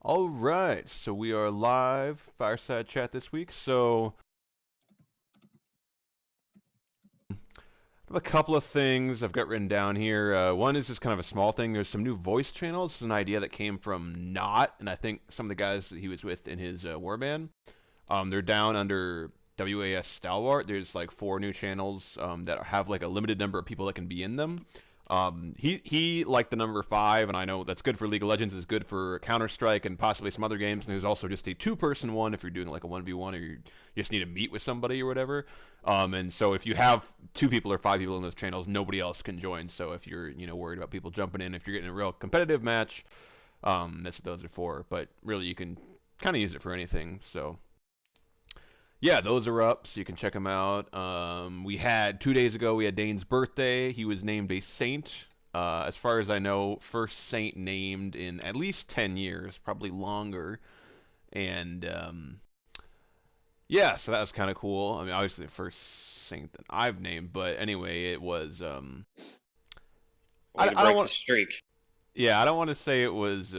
All right, so we are live Fireside chat this week. So I have a couple of things I've got written down here. One is just kind of a small thing. There's some new voice channels. It's an idea that came from Not, and I think some of the guys that he was with in his warband. They're down under WAS Stalwart. There's like 4 new channels that have like a limited number of people that can be in them. He liked the number 5, and I know that's good for League of Legends, it's good for Counter-Strike and possibly some other games, and there's also just a 2-person one if you're doing like a 1v1 or you just need to meet with somebody or whatever. And so if you have 2 people or 5 people in those channels, nobody else can join. So if you're, worried about people jumping in, if you're getting a real competitive match, that's what those are for. But really, you can kind of use it for anything, so... Yeah, those are up, so you can check them out. We had 2 days ago, we had Dane's birthday. He was named a saint. As far as I know, first saint named in at least 10 years, probably longer. And yeah, so that was kind of cool. I mean, obviously the first saint that I've named, but anyway, it was. Way to I don't break want. the streak. Yeah, I don't want to say it was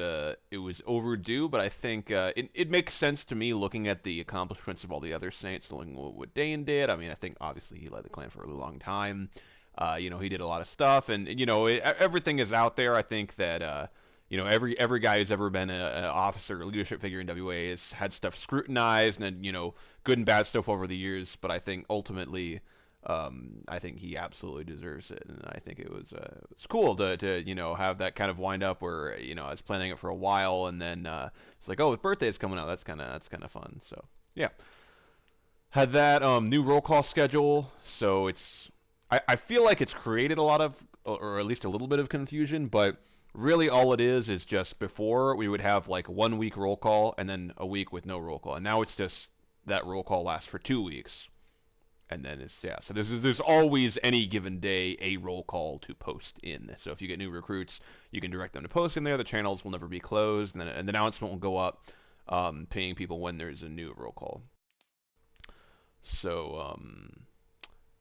overdue, but I think it makes sense to me looking at the accomplishments of all the other Saints, looking at what Dane did. I mean, I think obviously he led the clan for a really long time. He did a lot of stuff, and everything is out there. I think that every guy who's ever been an officer or leadership figure in WA has had stuff scrutinized and good and bad stuff over the years. But I think ultimately. I think he absolutely deserves it, and I think it's cool to have that kind of wind up where I was planning it for a while, and then it's like, oh, his birthday is coming out. That's kind of fun. So yeah, had that new roll call schedule. So I feel like it's created a lot of, or at least a little bit of confusion, but really all it is just before we would have like 1 week roll call and then a week with no roll call, and now it's just that roll call lasts for 2 weeks. And then so there's always any given day a roll call to post in. So if you get new recruits, you can direct them to post in there. The channels will never be closed, and then an announcement will go up, paying people when there's a new roll call. So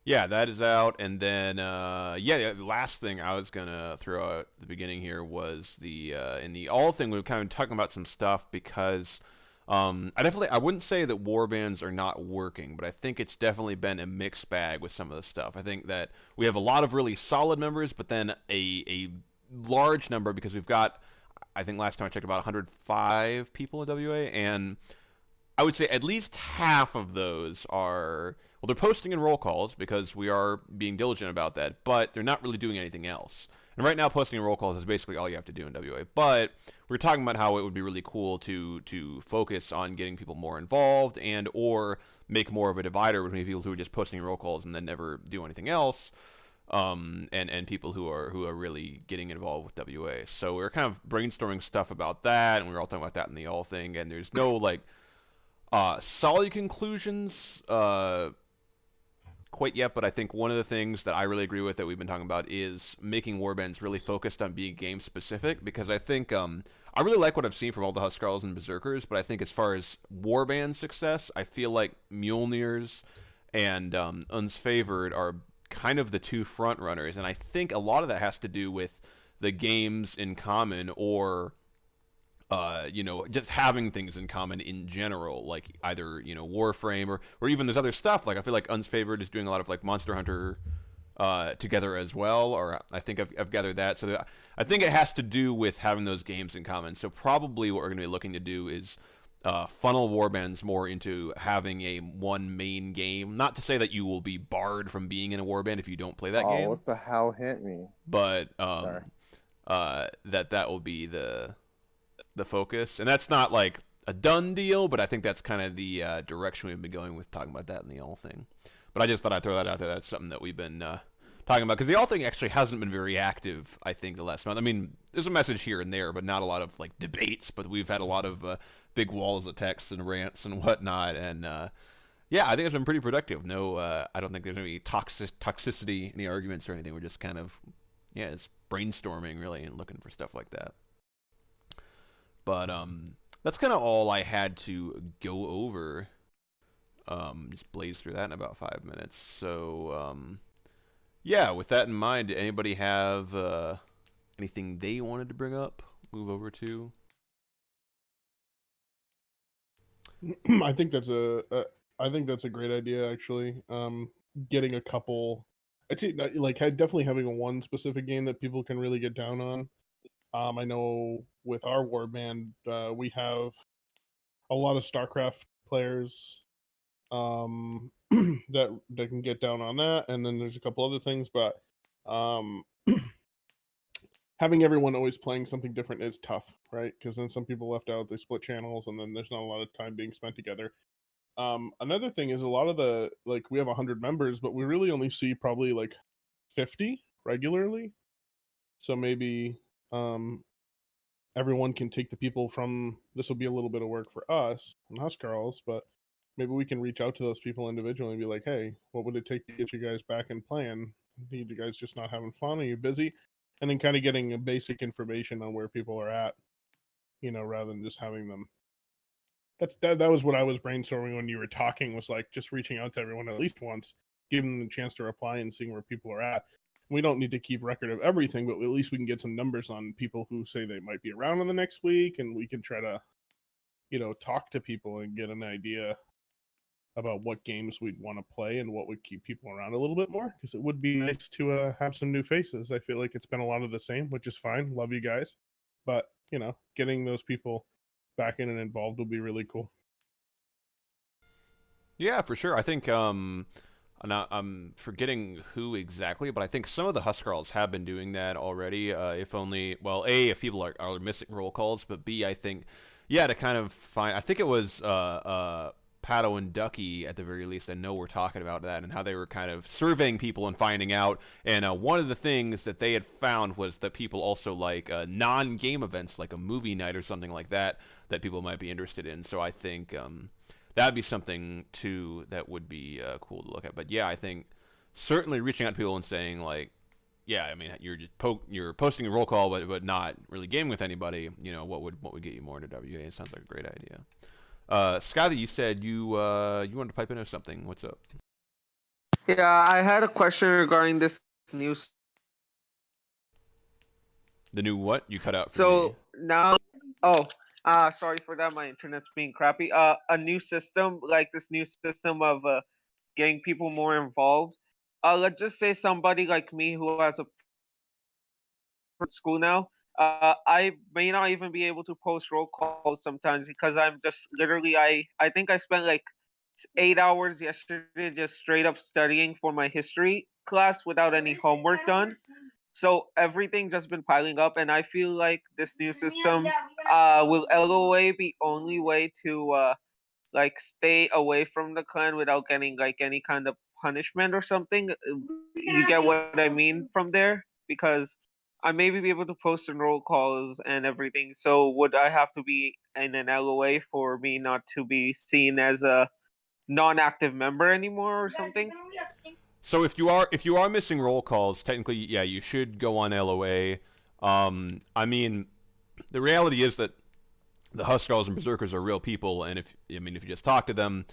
yeah, that is out. And then the last thing I was gonna throw out at the beginning here was the in the all thing we were kind of talking about some stuff because. I wouldn't say that warbands are not working, but I think it's definitely been a mixed bag with some of the stuff. I think that we have a lot of really solid members, but then a large number because we've got, I think last time I checked, about 105 people in WA, and I would say at least half of those are, well, they're posting in roll calls because we are being diligent about that, but they're not really doing anything else. And right now, posting in roll calls is basically all you have to do in WA. But we're talking about how it would be really cool to focus on getting people more involved and or make more of a divider between people who are just posting in roll calls and then never do anything else, and people who are really getting involved with WA. So we're kind of brainstorming stuff about that, and we were all talking about that in the all thing. And there's no like solid conclusions. Quite yet, but I think one of the things that I really agree with that we've been talking about is making warbands really focused on being game specific, because I think I really like what I've seen from all the Huskarls and Berserkers, but I think as far as warband success, I feel like Mjolnirs and Unsfavored are kind of the 2 front runners, and I think a lot of that has to do with the games in common or just having things in common in general, like either, Warframe or even there's other stuff. Like I feel like Unsfavored is doing a lot of like Monster Hunter together as well, or I think I've gathered that. So I think it has to do with having those games in common. So probably what we're going to be looking to do is funnel warbands more into having a one main game. Not to say that you will be barred from being in a warband if you don't play that game. Oh, what the hell hit me? But that will be the focus, and that's not like a done deal, but I think that's kind of the direction we've been going with talking about that in the all thing. But I just thought I'd throw that out there. That's something that we've been talking about, because the all thing actually hasn't been very active, I think, the last month. I mean, there's a message here and there, but not a lot of like debates, but we've had a lot of big walls of text and rants and whatnot, and yeah, I think it's been pretty productive. No, I don't think there's any toxicity, any arguments or anything. We're just kind of, it's brainstorming really and looking for stuff like that. But that's kind of all I had to go over. Just blaze through that in about 5 minutes. So, yeah, with that in mind, did anybody have anything they wanted to bring up, move over to? I think that's I think that's a great idea actually. Getting a couple, I'd say like definitely having a one specific game that people can really get down on. I know with our warband, we have a lot of StarCraft players that can get down on that, and then there's a couple other things, but um, having everyone always playing something different is tough, right? Because then some people left out, they split channels, and then there's not a lot of time being spent together. Another thing is a lot of the like we have 100 members, but we really only see probably like 50 regularly. So maybe um, everyone can take the people from this will be a little bit of work for us and Huskarls, but maybe we can reach out to those people individually and be like, hey, what would it take to get you guys back in playing? Are you guys just not having fun? Are you busy? And then kind of getting a basic information on where people are at, rather than just having them. That was what I was brainstorming when you were talking, was like just reaching out to everyone at least once, giving them the chance to reply and seeing where people are at. We don't need to keep record of everything, but at least we can get some numbers on people who say they might be around in the next week, and we can try to, talk to people and get an idea about what games we'd want to play and what would keep people around a little bit more. Because it would be nice to have some new faces. I feel like it's been a lot of the same, which is fine. Love you guys, but getting those people back in and involved will be really cool. Yeah, for sure. I think I'm forgetting who exactly, but I think some of the Huskarls have been doing that already. If only, well, A, if people are missing roll calls, but B, I think, yeah, to kind of find, I think it was Pato and Ducky at the very least. I know we're talking about that and how they were kind of surveying people and finding out. And one of the things that they had found was that people also like non-game events, like a movie night or something like that, that people might be interested in. So I think that'd be something too that would be cool to look at. But yeah, I think certainly reaching out to people and saying like, yeah, I mean, you're just you're posting a roll call, but not really gaming with anybody. What would get you more into WA? It sounds like a great idea. Scotty, you said you wanted to pipe into something. What's up? Yeah, I had a question regarding this news. The new what? You cut out for me. So now, oh, sorry for that. My internet's being crappy. A new system, like this new system of getting people more involved. Let's just say somebody like me who has a school now. I may not even be able to post roll calls sometimes because I'm just literally I think I spent like 8 hours yesterday just straight up studying for my history class without any homework done. So everything just been piling up, and I feel like this new system will LOA be only way to like stay away from the clan without getting like any kind of punishment or something. You get what I mean from there? Because I maybe be able to post in roll calls and everything. So would I have to be in an LOA for me not to be seen as a non-active member anymore or something? So if you are missing roll calls, technically, yeah, you should go on LOA. I mean, the reality is that the Huskarls and Berserkers are real people, and if you just talk to them,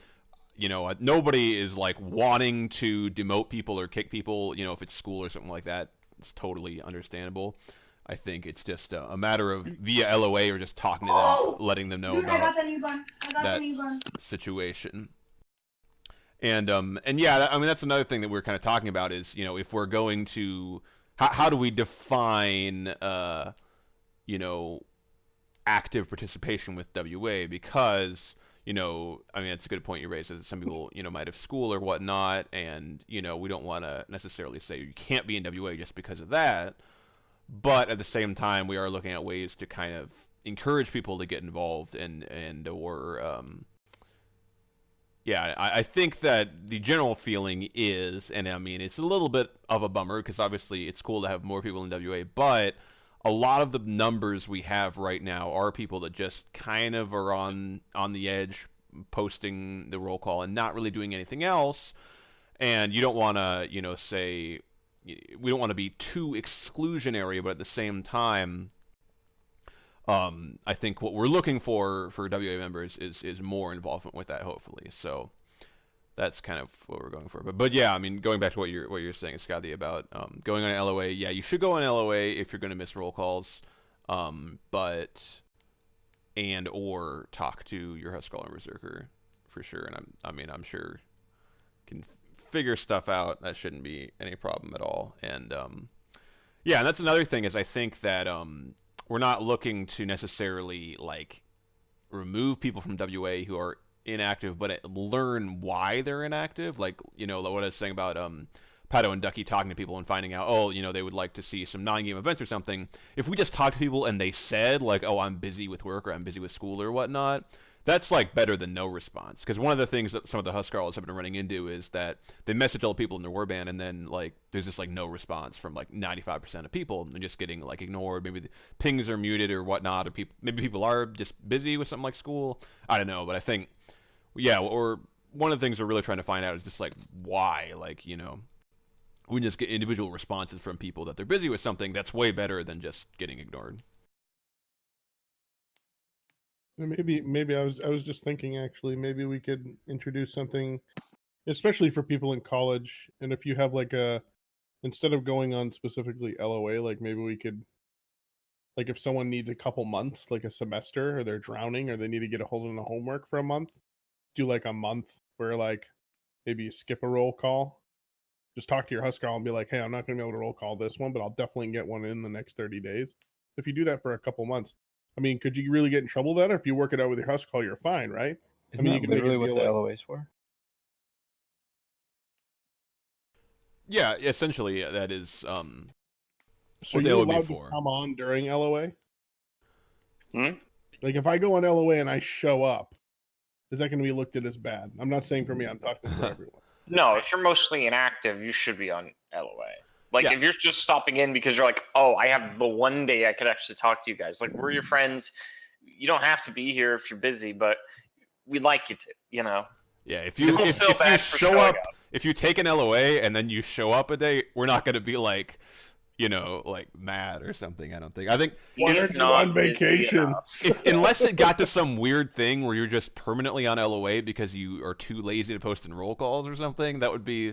nobody is like wanting to demote people or kick people. If it's school or something like that, it's totally understandable. I think it's just a matter of via LOA or just talking to them, letting them know about that situation. And yeah, I mean that's another thing that we're kind of talking about is if we're going to how do we define you know active participation with WA because I mean it's a good point you raised that some people might have school or whatnot and we don't want to necessarily say you can't be in WA just because of that, but at the same time we are looking at ways to kind of encourage people to get involved and or yeah, I think that the general feeling is, and I mean, it's a little bit of a bummer because obviously it's cool to have more people in WA, but a lot of the numbers we have right now are people that just kind of are on the edge, posting the roll call and not really doing anything else. And you don't want to, say we don't want to be too exclusionary, but at the same time, I think what we're looking for WA members is more involvement with that, hopefully. So that's kind of what we're going for. But yeah, I mean, going back to what you're saying, Scotty, about going on LOA. Yeah, you should go on LOA if you're going to miss roll calls. But and or talk to your Huskarl and Berserker for sure. And I'm sure can figure stuff out. That shouldn't be any problem at all. And yeah, and that's another thing is I think that we're not looking to necessarily like remove people from WA who are inactive, but learn why they're inactive. Like, you know, what I was saying about Pato and Ducky talking to people and finding out, oh, you know, they would like to see some non-game events or something. If we just talk to people and they said, like, oh, I'm busy with work or I'm busy with school or whatnot, that's, like, better than no response. Because one of the things that some of the Huskarls have been running into is that they message all the people in their warband and then, like, there's just, like, no response from, like, 95% of people. They're just getting, like, ignored. Maybe the pings are muted or whatnot, or maybe people are just busy with something like school. I don't know, but I think, yeah, or one of the things we're really trying to find out is just, like, why, like, you know, we just get individual responses from people that they're busy with something. That's way better than just getting ignored. And maybe I was just thinking actually maybe we could introduce something, especially for people in college. And if you have like a instead of going on specifically LOA, like maybe we could like if someone needs a couple months, like a semester, or they're drowning, or they need to get a hold of the homework for a month, do like a month where like maybe you skip a roll call. Just talk to your Huskarl and be like, hey, I'm not going to be able to roll call this one, but I'll definitely get one in the next 30 days. If you do that for a couple months, I mean, could you really get in trouble then? Or if you work it out with your Huskarl, you're fine, right? Isn't I mean, that you can make literally a what deal the like, LOA's for? Yeah, essentially, that is so what they you're would be allowed to for. come on during LOA? Hmm? Like if I go on LOA and I show up, is that going to be looked at as bad? I'm not saying for me, I'm talking for everyone. No, if you're mostly inactive, you should be on LOA. Like, Yeah. if you're just stopping in because you're like, oh, I have the one day I could actually talk to you guys. Like, we're your friends. You don't have to be here if you're busy, but we'd like you to, you know? Yeah, if you Don't feel if you bad for show showing up, if you take an LOA and then you show up a day, we're not going to be like, you know, like mad or something. I don't think. I think Why He's aren't you not on busy vacation? enough. unless it got to some weird thing where you're just permanently on LOA because you are too lazy to post in roll calls or something, that would be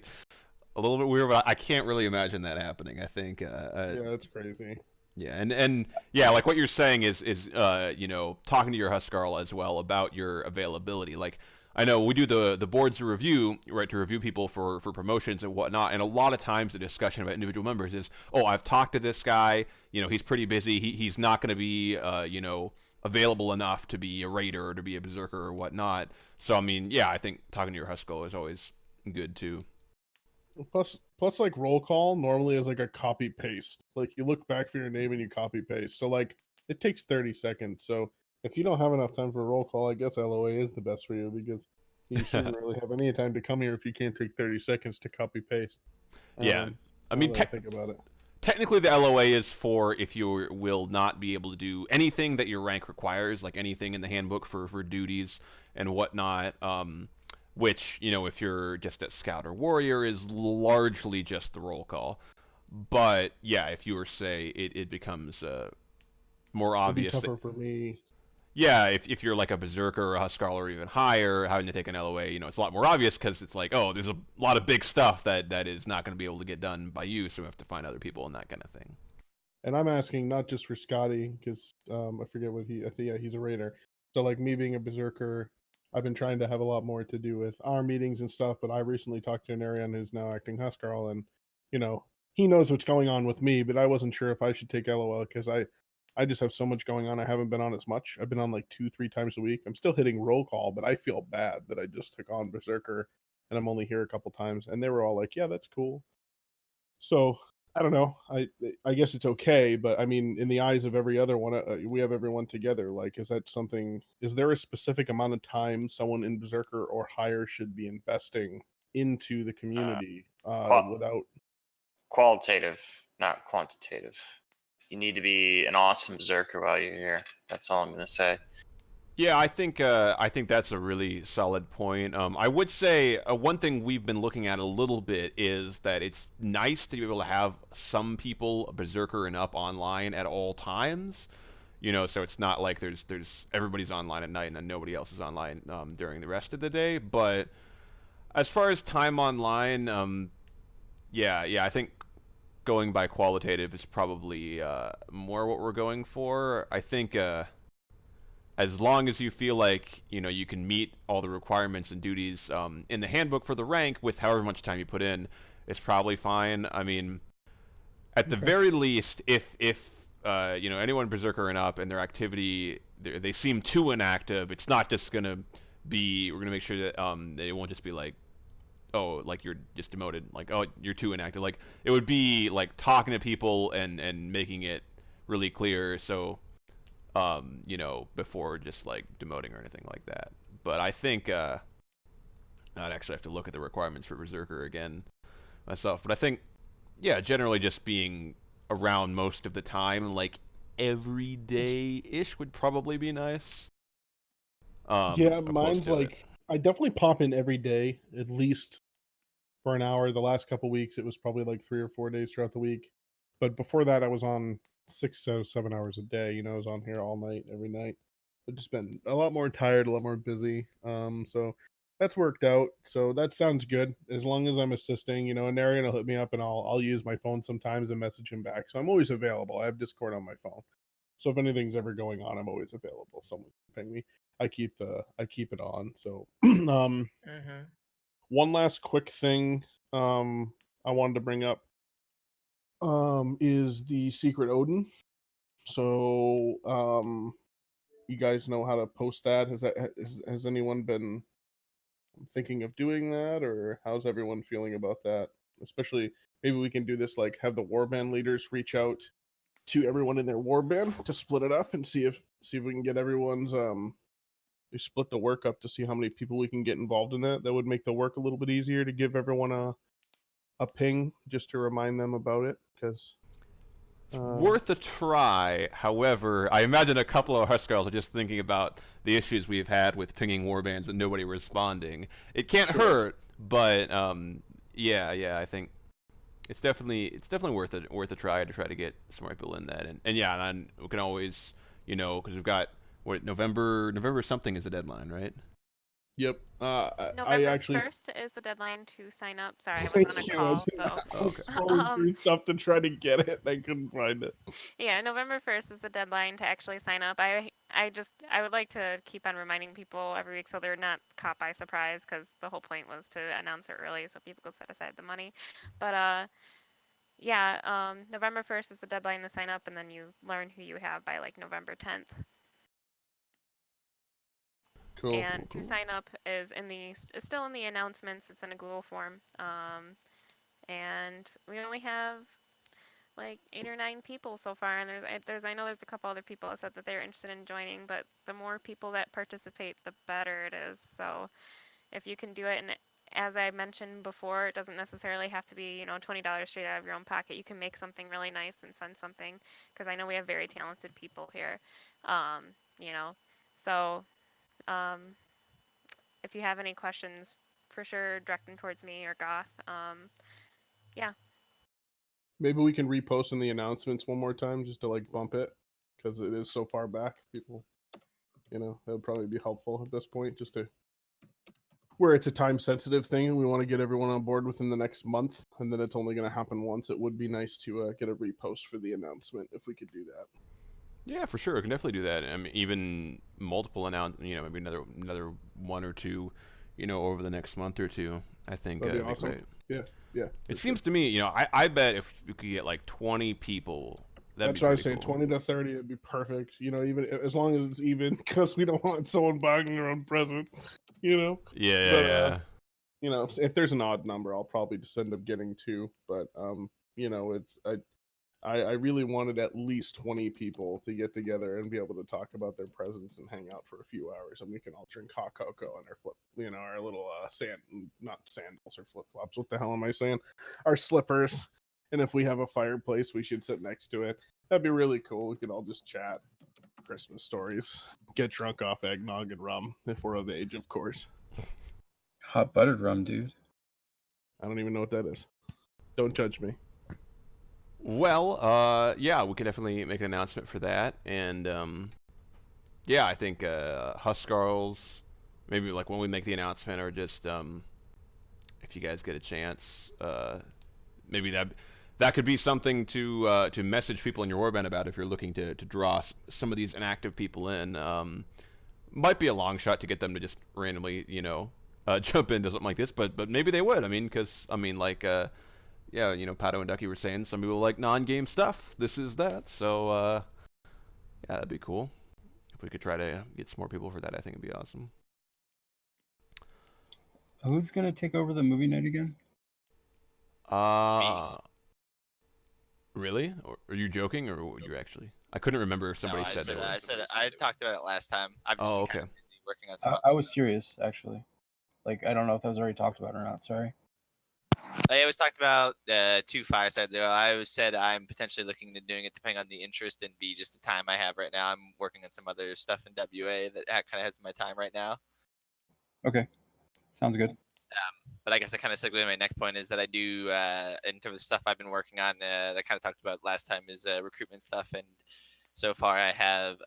a little bit weird. But I can't really imagine that happening. I think. Yeah, that's crazy. Yeah, and yeah, like what you're saying is you know, talking to your Huskarl as well about your availability. Like I know we do the boards review, right, to review people for promotions and whatnot, and a lot of times the discussion about individual members is, oh, I've talked to this guy, you know, he's pretty busy, he's not going to be you know, available enough to be a raider or to be a berserker or whatnot. So I mean, yeah, I think talking to your Huskarl is always good too. Plus, like roll call normally is like a copy paste. Like you look back for your name and you copy paste. So like it takes 30 seconds. So if you don't have enough time for a roll call, I guess LOA is the best for you because you shouldn't really have any time to come here if you can't take 30 seconds to copy paste. Yeah, I mean, think about it. technically the LOA is for if you will not be able to do anything that your rank requires, like anything in the handbook for duties and whatnot. Which, you know, if you're just at Scout or Warrior, is largely just the roll call. But yeah, if you were say it becomes more It'd be obvious. tougher for me. Yeah, if you're like a Berserker or a Huskarl or even higher, having to take an LOA, you know, it's a lot more obvious because it's like, oh, there's a lot of big stuff that is not going to be able to get done by you, so we have to find other people and that kind of thing. And I'm asking not just for Scotty because I forget what I think. Yeah, he's a raider. So like me being a Berserker, I've been trying to have a lot more to do with our meetings and stuff. But I recently talked to an Arian who's now acting Huskarl, and you know he knows what's going on with me. But I wasn't sure if I should take LOL because I just have so much going on. I haven't been on as much. I've been on like 2-3 times a week. I'm still hitting roll call, but I feel bad that I just took on Berserker and I'm only here a couple times. And they were all like, "Yeah, that's cool." So I don't know. I guess it's okay, but I mean, in the eyes of every other one, we have everyone together. Like, is that something? Is there a specific amount of time someone in Berserker or higher should be investing into the community without Qualitative, not quantitative. You need to be an awesome Berserker while you're here. That's all I'm going to say. Yeah, I think that's a really solid point. I would say one thing we've been looking at a little bit is that it's nice to be able to have some people Berserker and up online at all times. You know, so it's not like there's everybody's online at night and then nobody else is online during the rest of the day. But as far as time online, yeah, I think going by qualitative is probably more what we're going for. I think. as long as you feel like you can meet all the requirements and duties in the handbook for the rank with however much time you put in, it's probably fine. I mean, at the very least, if anyone berserker and up and their activity they seem too inactive, it's not just gonna be. We're gonna make sure that they won't just be like, oh, like you're just demoted, like, oh, you're too inactive. Like, it would be like talking to people and making it really clear, so before just like demoting or anything like that. But I think I'd actually have to look at the requirements for berserker again myself. But I think, yeah, generally just being around most of the time, like every day ish, would probably be nice. Yeah, opposed mine's to it. like I definitely pop in every day, at least for an hour. The last couple weeks, it was probably like 3 or 4 days throughout the week. But before that, I was on 6 or 7 hours a day. I was on here all night, every night. I've just been a lot more tired, a lot more busy. So that's worked out. So that sounds good. As long as I'm assisting, and Arian will hit me up, and I'll use my phone sometimes and message him back. So I'm always available. I have Discord on my phone. So if anything's ever going on, I'm always available. Someone can ping me. I keep it on. So Mm-hmm. one last quick thing I wanted to bring up is the secret Odin. So you guys know how to post that? Has anyone been thinking of doing that, or how's everyone feeling about that? Especially, maybe we can do this, like have the warband leaders reach out to everyone in their warband to split it up and see if we can get everyone's we split the work up to see how many people we can get involved in that. That would make the work a little bit easier to give everyone a ping just to remind them about it, because Worth a try. However, I imagine a couple of us girls are just thinking about the issues we've had with pinging warbands and nobody responding. It can't hurt, but yeah, I think it's definitely worth a try to get some more people in that. And yeah, and we can always, because we've got November something is the deadline, right? Yep. I November actually 1st is the deadline to sign up. Sorry, I was on a thank you. call, so I was Okay. scrolling through stuff to try to get it, and I couldn't find it. yeah, November 1st is the deadline to actually sign up. I would like to keep on reminding people every week so they're not caught by surprise, because the whole point was to announce it early so people could set aside the money. But yeah, November 1st is the deadline to sign up, and then you learn who you have by like November 10th. Cool. And to sign up is still in the announcements. It's in a Google form. And we only have like 8 or 9 people so far, and I know there's a couple other people that said that they're interested in joining, but the more people that participate, the better it is. So if you can do it, and as I mentioned before, it doesn't necessarily have to be $20 straight out of your own pocket. You can make something really nice and send something, because I know we have very talented people here. You know, so if you have any questions, for sure direct them towards me or Goth. Yeah. Maybe we can repost in the announcements one more time just to like bump it, because it is so far back. People, that would probably be helpful at this point, just to where it's a time sensitive thing and we want to get everyone on board within the next month, and then it's only going to happen once. It would be nice to get a repost for the announcement if we could do that. Yeah, for sure. We can definitely do that. I mean, even multiple maybe another one or two, over the next month or two. I think That'd be that'd awesome. be great. Yeah. It seems to me, I bet if we could get like 20 people, that'd That's be what I was pretty saying. cool. 20 to 30 would be perfect. Even as long as it's even, because we don't want someone buying their own present. Yeah, If there's an odd number, I'll probably just end up getting 2. But it's I really wanted at least 20 people to get together and be able to talk about their presents and hang out for a few hours, and we can all drink hot cocoa and our little not sandals or flip flops. What the hell am I saying? Our slippers. And if we have a fireplace, we should sit next to it. That'd be really cool. We could all just chat Christmas stories, get drunk off eggnog and rum if we're of age, of course. Hot buttered rum, dude. I don't even know what that is. Don't judge me. Well, yeah, we could definitely make an announcement for that, and yeah, I think Huskarls, maybe like when we make the announcement, or just if you guys get a chance, maybe that could be something to message people in your warband about if you're looking to draw some of these inactive people in. Might be a long shot to get them to just randomly, jump into something like this, but maybe they would. I mean, because yeah, Pato and Ducky were saying some people like non-game stuff. This is that. So yeah, that'd be cool. If we could try to get some more people for that, I think it'd be awesome. Who's gonna take over the movie night again? Really? Or are you joking, or were you actually? I couldn't remember if somebody said that. I said it. I talked about it last time. I've just been okay. kind of busy working on some. I was serious, actually. Like, I don't know if that was already talked about or not. Sorry. I always talked about 2 Firesides ago. I always said I'm potentially looking into doing it depending on the interest and B, just the time I have right now. I'm working on some other stuff in WA that kind of has my time right now. Okay. Sounds good. But I guess I kind of segue to my next point is that I do, in terms of stuff I've been working on, that I kind of talked about last time is recruitment stuff. And so far I have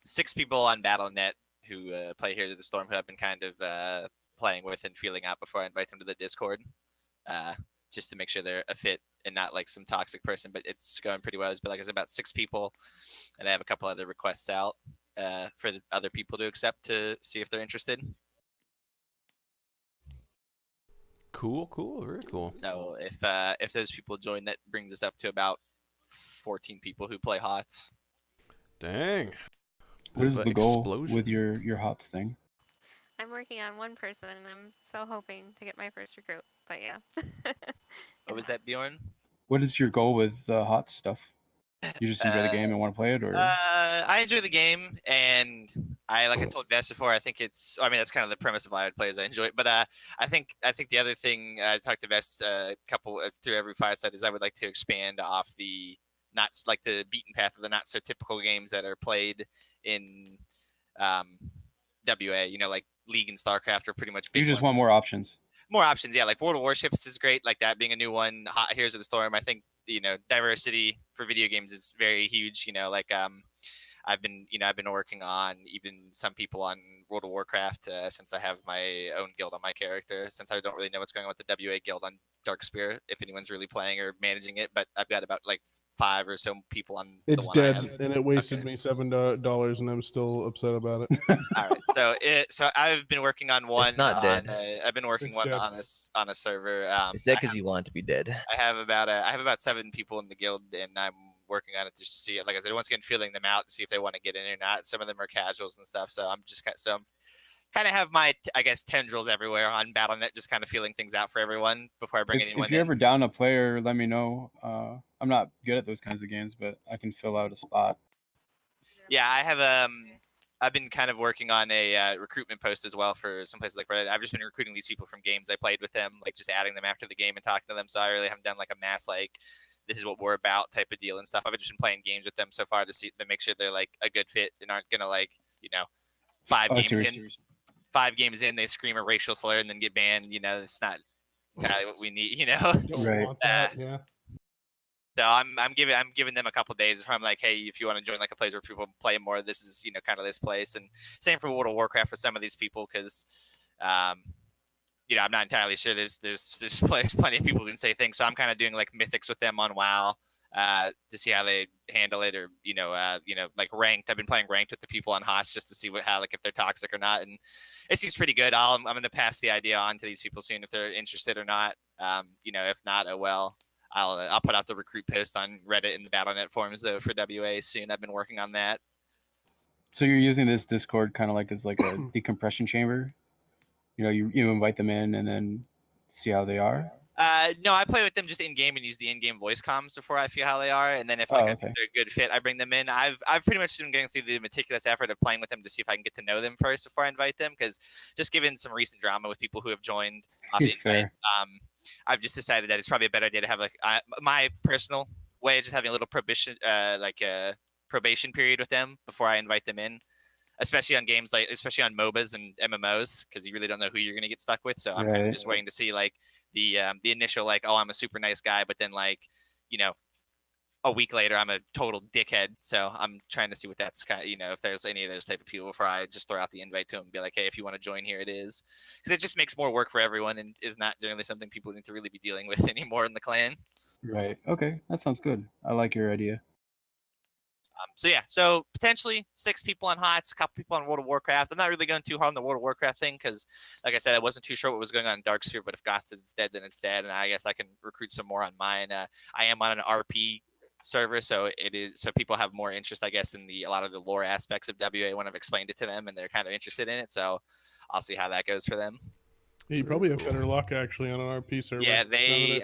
6 people on BattleNet who play Here to the Storm who I've been kind of playing with and feeling out before I invite them to the Discord, just to make sure they're a fit and not like some toxic person. But it's going pretty well. It's been, like I said, about 6 people, and I have a couple other requests out for the other people to accept to see if they're interested. Cool, very cool. So if those people join, that brings us up to about 14 people who play HOTS. Dang. What is the goal with your HOTS thing? I'm working on one person, and I'm so hoping to get my first recruit. But yeah. What was that, Bjorn? What is your goal with HOTS stuff? You just enjoy the game and want to play it, or? I enjoy the game, and I told Vest before. I think it's. I mean, that's kind of the premise of why I play. Is I enjoy it, but I think the other thing I talked to Vest couple through every Fireside is I would like to expand off the not like the beaten path of the not so typical games that are played in WA. Like League and StarCraft are pretty much big. You just want more options. More options, yeah. Like World of Warships is great. Like that being a new one. Hot Heroes of the Storm. I think diversity for video games is very huge. I've been working on even some people on World of Warcraft since I have my own guild on my character. Since I don't really know what's going on with the WA guild on Darkspear, if anyone's really playing or managing it, but I've got about 5 or so people on. It's dead, and it wasted me $7, and I'm still upset about it. All right, so I've been working on one. It's not dead. I've been working It's one dead. on a server. It's dead because you want it to be dead. I have about 7 people in the guild, and I'm working on it just to see it. Like I said, once again, feeling them out to see if they want to get in or not. Some of them are casuals and stuff, so I'm just kind of have my tendrils everywhere on BattleNet, just kind of feeling things out for everyone before I bring anyone in. If you're ever down a player, let me know. I'm not good at those kinds of games, but I can fill out a spot. Yeah, I have I've been kind of working on a recruitment post as well for some places like Reddit. I've just been recruiting these people from games I played with them, just adding them after the game and talking to them. So I really haven't done a mass this is what we're about type of deal and stuff. I've just been playing games with them so far to make sure they're a good fit and aren't gonna 5 games in they scream a racial slur and then get banned. It's not entirely what we need. Don't Right. want that, yeah. So I'm giving them a couple days where I'm like, hey, if you want to join a place where people play more, this is kind of this place. And same for World of Warcraft for some of these people because I'm not entirely sure. There's plenty of people who can say things. So I'm kind of doing mythics with them on WoW to see how they handle it, or ranked. I've been playing ranked with the people on HOTS just to see if they're toxic or not, and it seems pretty good. I'm going to pass the idea on to these people soon if they're interested or not. If not, oh well. I'll put out the recruit post on Reddit and the BattleNet forums though for WA soon. I've been working on that. So you're using this Discord kind of as a decompression chamber. You invite them in and then see how they are. No, I play with them just in game and use the in-game voice comms before I feel how they are, and then if I think they're a good fit, I bring them in. I've pretty much been going through the meticulous effort of playing with them to see if I can get to know them first before I invite them, because just given some recent drama with people who have joined off the invite, I've just decided that it's probably a better idea to have my personal way of just having a little probation period with them before I invite them in. Especially on games especially on MOBAs and MMOs, because you really don't know who you're gonna get stuck with. So I'm kind of just waiting to see the initial oh, I'm a super nice guy, but then a week later I'm a total dickhead. So I'm trying to see what that's kind of, if there's any of those type of people before I just throw out the invite to them and be like, hey, if you want to join, here it is. Because it just makes more work for everyone and is not generally something people need to really be dealing with anymore in the clan. Right. Okay, that sounds good. I like your idea. So yeah, so potentially 6 people on HOTS, a couple people on World of Warcraft. I'm not really going too hard on the World of Warcraft thing because, like I said, I wasn't too sure what was going on in Darksphere. But if Goth is dead, then it's dead, and I guess I can recruit some more on mine. I am on an RP server, so people have more interest, I guess, in a lot of the lore aspects of WA when I've explained it to them, and they're kind of interested in it. So I'll see how that goes for them. Yeah, you probably have better luck actually on an RP server. Yeah, a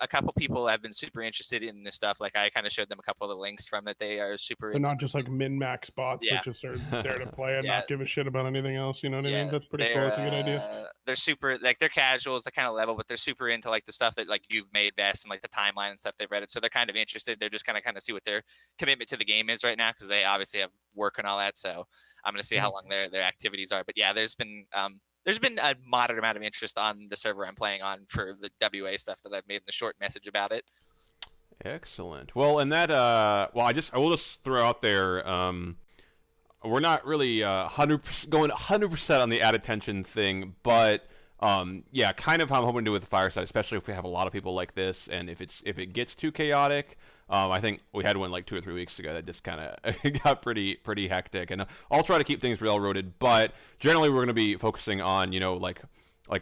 a couple people have been super interested in this stuff. Like I kind of showed them a couple of the links from it. They are super. They're not just like min-max bots Yeah. that just are there to play and Yeah. not give a shit about anything else. You know what I Yeah, mean? That's pretty cool. It's a good idea. They're super, like they're casuals, they're kind of level, but they're super into like the stuff that like you've made best and like the timeline and stuff they've read it. So they're kind of interested. They're just kind of see what their commitment to the game is right now because they obviously have work and all that. So I'm gonna see how long their activities are. But yeah, there's been a moderate amount of interest on the server I'm playing on for the WA stuff that I've made in the short message about it. Excellent. Well, and that I will just throw out there. We're not really 100% going 100% on the add attention thing, but yeah, kind of how I'm hoping to do with the Fireside, especially if we have a lot of people like this, and if it gets too chaotic. I think we had one like 2 or 3 weeks ago that just kind of got pretty hectic, and I'll try to keep things railroaded. But generally, we're going to be focusing on like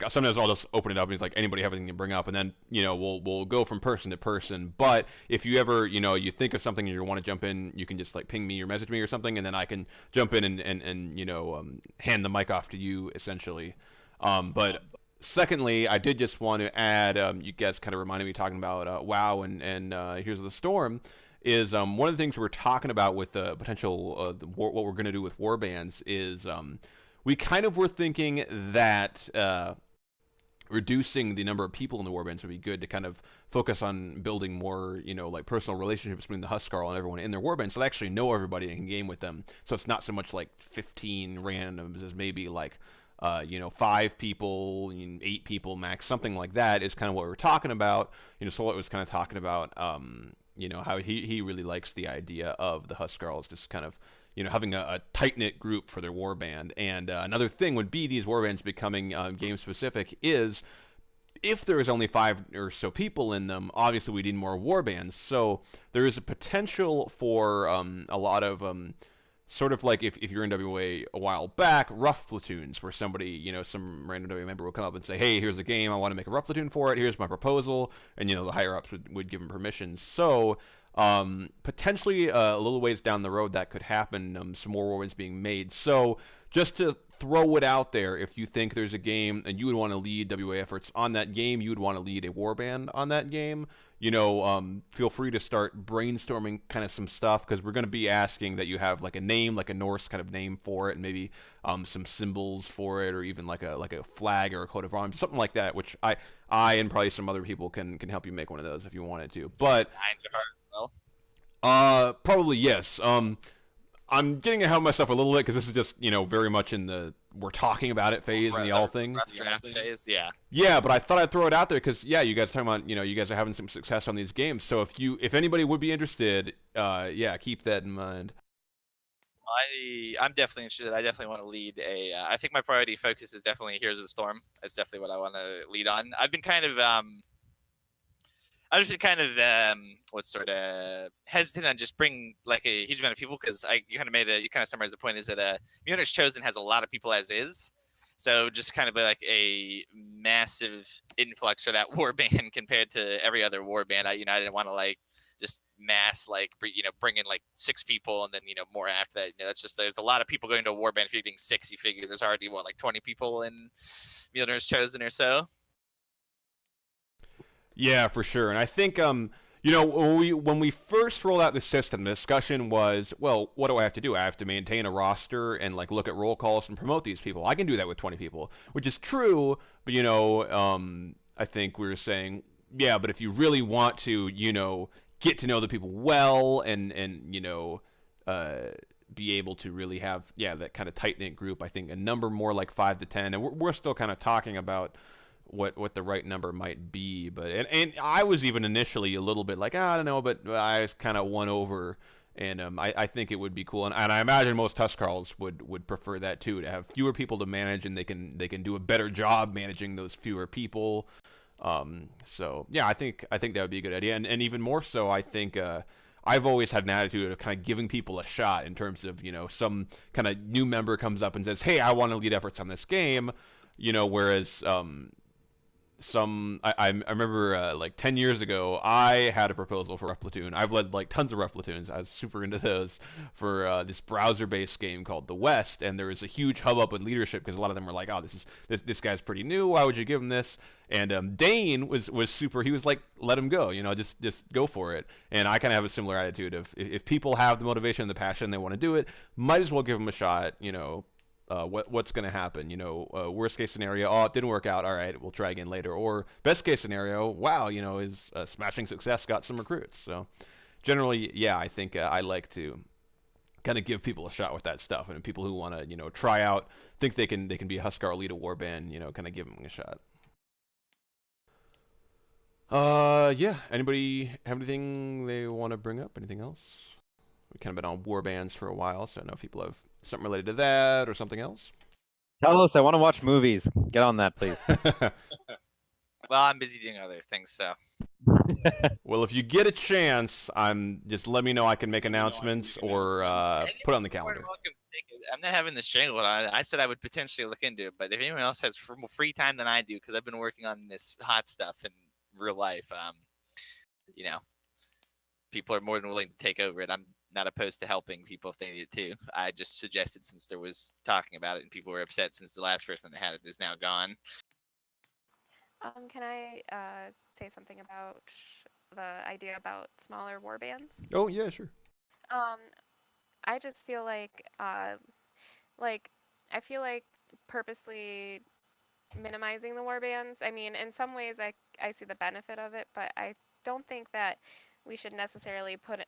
sometimes I'll just open it up and it's like anybody have anything to bring up, and then we'll go from person to person. But if you ever you think of something and you want to jump in, you can just like ping me or message me or something, and then I can jump in and hand the mic off to you essentially. But secondly, I did just want to add, you guys kind of reminded me talking about WoW and Heroes of the Storm, is one of the things we're talking about with the potential, what we're going to do with warbands is we kind of were thinking that reducing the number of people in the warbands would be good to kind of focus on building more, like personal relationships between the Huskarl and everyone in their warband, so they actually know everybody and can game with them. So it's not so much like 15 randoms as maybe like 5 people, 8 people max, something like that is kind of what we're talking about. Solot was kind of talking about, how he really likes the idea of the Huskarls just kind of, having a tight-knit group for their warband. And another thing would be these warbands becoming game-specific is if there is only 5 or so people in them, obviously we need more warbands. So there is a potential for a lot of sort of like if you're in WA a while back, rough platoons where somebody, some random WA member will come up and say, hey, here's a game, I want to make a rough platoon for it, here's my proposal, and the higher ups would give them permission. So potentially a little ways down the road that could happen, some more warbands being made. So just to throw it out there, if you think there's a game and you would want to lead WA efforts on that game, you would want to lead a warband on that game, feel free to start brainstorming kind of some stuff, because we're going to be asking that you have like a name, like a Norse kind of name for it, and maybe some symbols for it, or even like a flag or a coat of arms, something like that, which I and probably some other people can help you make one of those if you wanted to. But probably yes. I'm getting ahead of myself a little bit because this is just, very much in the we're talking about it phase and the all thing. Rough draft phase, yeah. Yeah, but I thought I'd throw it out there because, yeah, you guys are talking about, you guys are having some success on these games. So if anybody would be interested, yeah, keep that in mind. I'm definitely interested. I definitely want to lead I think my priority focus is definitely Heroes of the Storm. That's definitely what I want to lead on. I've been kind of hesitant on just bring like a huge amount of people, because you kind of summarized the point is that Mjolnir's Chosen has a lot of people as is, so just kind of like a massive influx for that warband compared to every other warband. I didn't want to like just mass bring in like 6 people and then more after that. That's just, there's a lot of people going to a warband. If you're getting 6, you figure there's already like 20 people in Mjolnir's Chosen or so. Yeah, for sure. And I think, when we first rolled out the system, the discussion was, well, what do I have to do? I have to maintain a roster and like look at roll calls and promote these people. I can do that with 20 people, which is true. But, I think we were saying, yeah, but if you really want to, get to know the people well and be able to really have, that kind of tight-knit group, I think a number more like 5 to 10. And we're still kind of talking about what the right number might be. But and I was even initially a little bit like, I don't know, but I was kind of won over. And I think it would be cool, and I imagine most Huskarls would prefer that too, to have fewer people to manage, and they can do a better job managing those fewer people. So yeah, I think that would be a good idea, and even more so, I think I've always had an attitude of kind of giving people a shot in terms of, some kind of new member comes up and says, hey, I want to lead efforts on this game, whereas I remember like 10 years ago, I had a proposal for Rough Platoon. I've led like tons of Rough Platoons. I was super into those for this browser-based game called The West, and there was a huge hubbub with leadership because a lot of them were like, "Oh, this guy's pretty new. Why would you give him this?" And Dane was super. He was like, "Let him go. Just go for it." And I kind of have a similar attitude of if people have the motivation and the passion, they want to do it, might as well give them a shot. What's going to happen? Worst case scenario, oh, it didn't work out. All right, we'll try again later. Or best case scenario, wow, his smashing success got some recruits. So generally, yeah, I think I like to kind of give people a shot with that stuff, and people who want to, try out, think they can be a Huskar, lead a warband, kind of give them a shot. Yeah. Anybody have anything they want to bring up? Anything else? We've kind of been on war bands for a while, so I don't know if people have something related to that or something else. Tell us, I want to watch movies. Get on that, please. Well, I'm busy doing other things, so. Well, if you get a chance, just let me know. I can make announcements or put it on the calendar. I'm not having this strangled on. I said I would potentially look into it, but if anyone else has more free time than I do, because I've been working on this hot stuff in real life, people are more than willing to take over it. I'm not opposed to helping people if they need it too. I just suggested, since there was talking about it and people were upset since the last person that had it is now gone. Can I say something about the idea about smaller war bands? Oh yeah, sure. I just feel like I feel like purposely minimizing the war bands. I mean, in some ways I see the benefit of it, but I don't think that we should necessarily put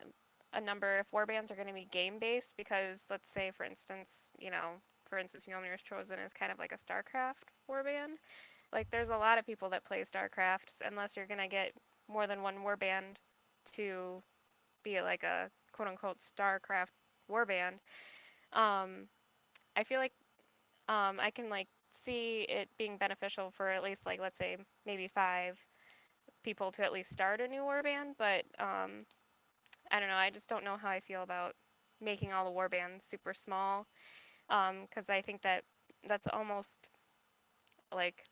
a number if war bands are going to be game based, because let's say for instance Mjolnir's Chosen is kind of like a StarCraft war band. Like there's a lot of people that play StarCraft, unless you're going to get more than one war band to be like a quote unquote StarCraft war band. I feel like I can like see it being beneficial for at least like, let's say maybe 5 people to at least start a new war band, but I don't know, I just don't know how I feel about making all the war bands super small, because I think that that's almost like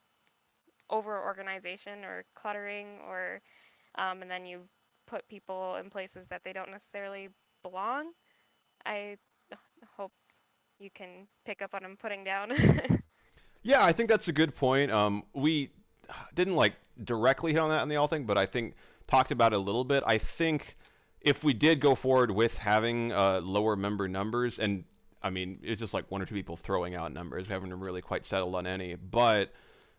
over organization or cluttering, or and then you put people in places that they don't necessarily belong. I hope you can pick up what I'm putting down. Yeah, I think that's a good point. We didn't like directly hit on that in the all thing, but I think talked about it a little bit. I think if we did go forward with having lower member numbers, and I mean it's just like 1 or 2 people throwing out numbers, we haven't really quite settled on any, but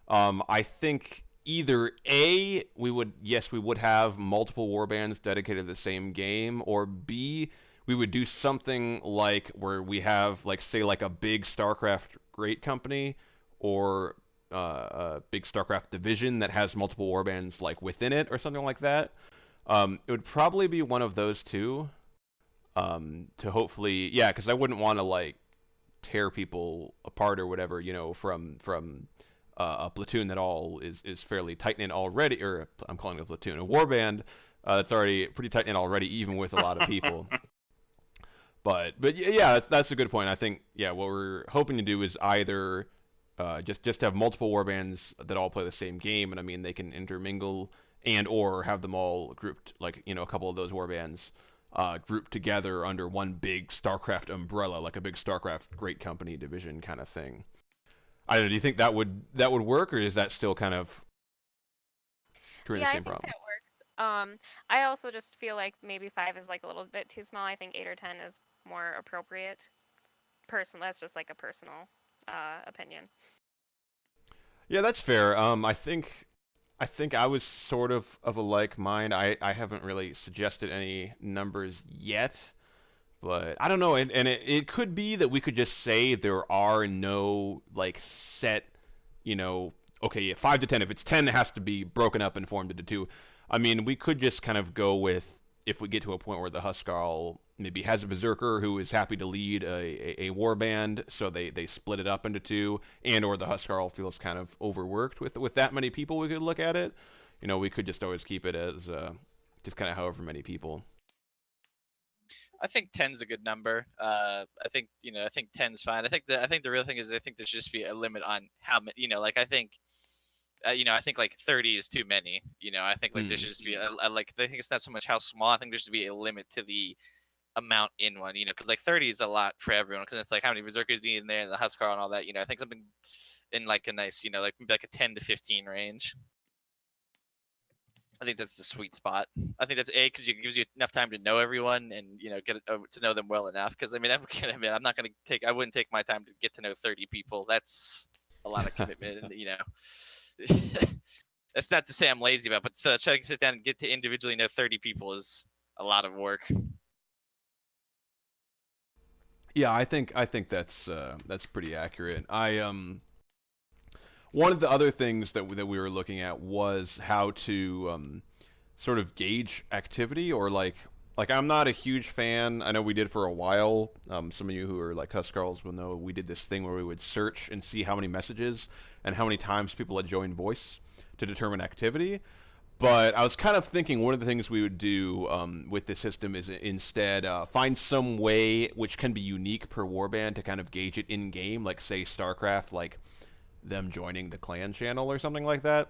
I think either A, we would have multiple warbands dedicated to the same game, or B, we would do something like where we have like, say, like a big StarCraft great company, or a big StarCraft division that has multiple warbands like within it, or something like that. It would probably be one of those two, to hopefully, yeah, because I wouldn't want to like tear people apart or whatever, from a platoon that all is fairly tight knit already, or I'm calling it a platoon, a warband that's already pretty tight knit already, even with a lot of people. But yeah, that's a good point. I think, yeah, what we're hoping to do is either just have multiple warbands that all play the same game, and I mean they can intermingle, and or have them all grouped, like a couple of those warbands grouped together under one big StarCraft umbrella, like a big StarCraft great company division kind of thing. I don't know. Do you think that would work, or is that still kind of creating the same problem? I think that works. I also just feel like maybe 5 is like a little bit too small. I think 8 or 10 is more appropriate. That's just like a personal opinion. Yeah, that's fair. I think I was sort of a like mind. I haven't really suggested any numbers yet, but I don't know. And it could be that we could just say there are no like set, okay, yeah, 5 to 10. If it's 10, it has to be broken up and formed into 2. I mean, we could just kind of go with, if we get to a point where the Huskarl maybe has a berserker who is happy to lead a war band, so they split it up into 2, and or the Huskarl feels kind of overworked with that many people, we could look at it. You know, we could just always keep it as just kind of however many people. I think 10's a good number. I think 10's fine. I think the real thing is I think there should just be a limit on how many. Like I think. I think like 30 is too many. I think like there should just be like I think it's not so much how small. I think there should be a limit to the amount in one. Because like 30 is a lot for everyone. Because it's like how many berserkers do you need in there, and the Huskarl and all that. I think something in like a nice, like maybe like a 10 to 15 range. I think that's the sweet spot. I think that's because it gives you enough time to know everyone and get to know them well enough. Because I mean, I'm not gonna take. I wouldn't take my time to get to know 30 people. That's a lot of commitment. That's not to say I'm lazy about, but trying to sit down and get to individually know 30 people is a lot of work. Yeah, I think that's pretty accurate. One of the other things that we were looking at was how to sort of gauge activity, or like I'm not a huge fan. I know we did for a while. Some of you who are like Huskarls will know we did this thing where we would search and see how many messages and how many times people had joined voice to determine activity. But I was kind of thinking one of the things we would do with this system is instead find some way which can be unique per warband to kind of gauge it in game, like say StarCraft, like them joining the clan channel or something like that,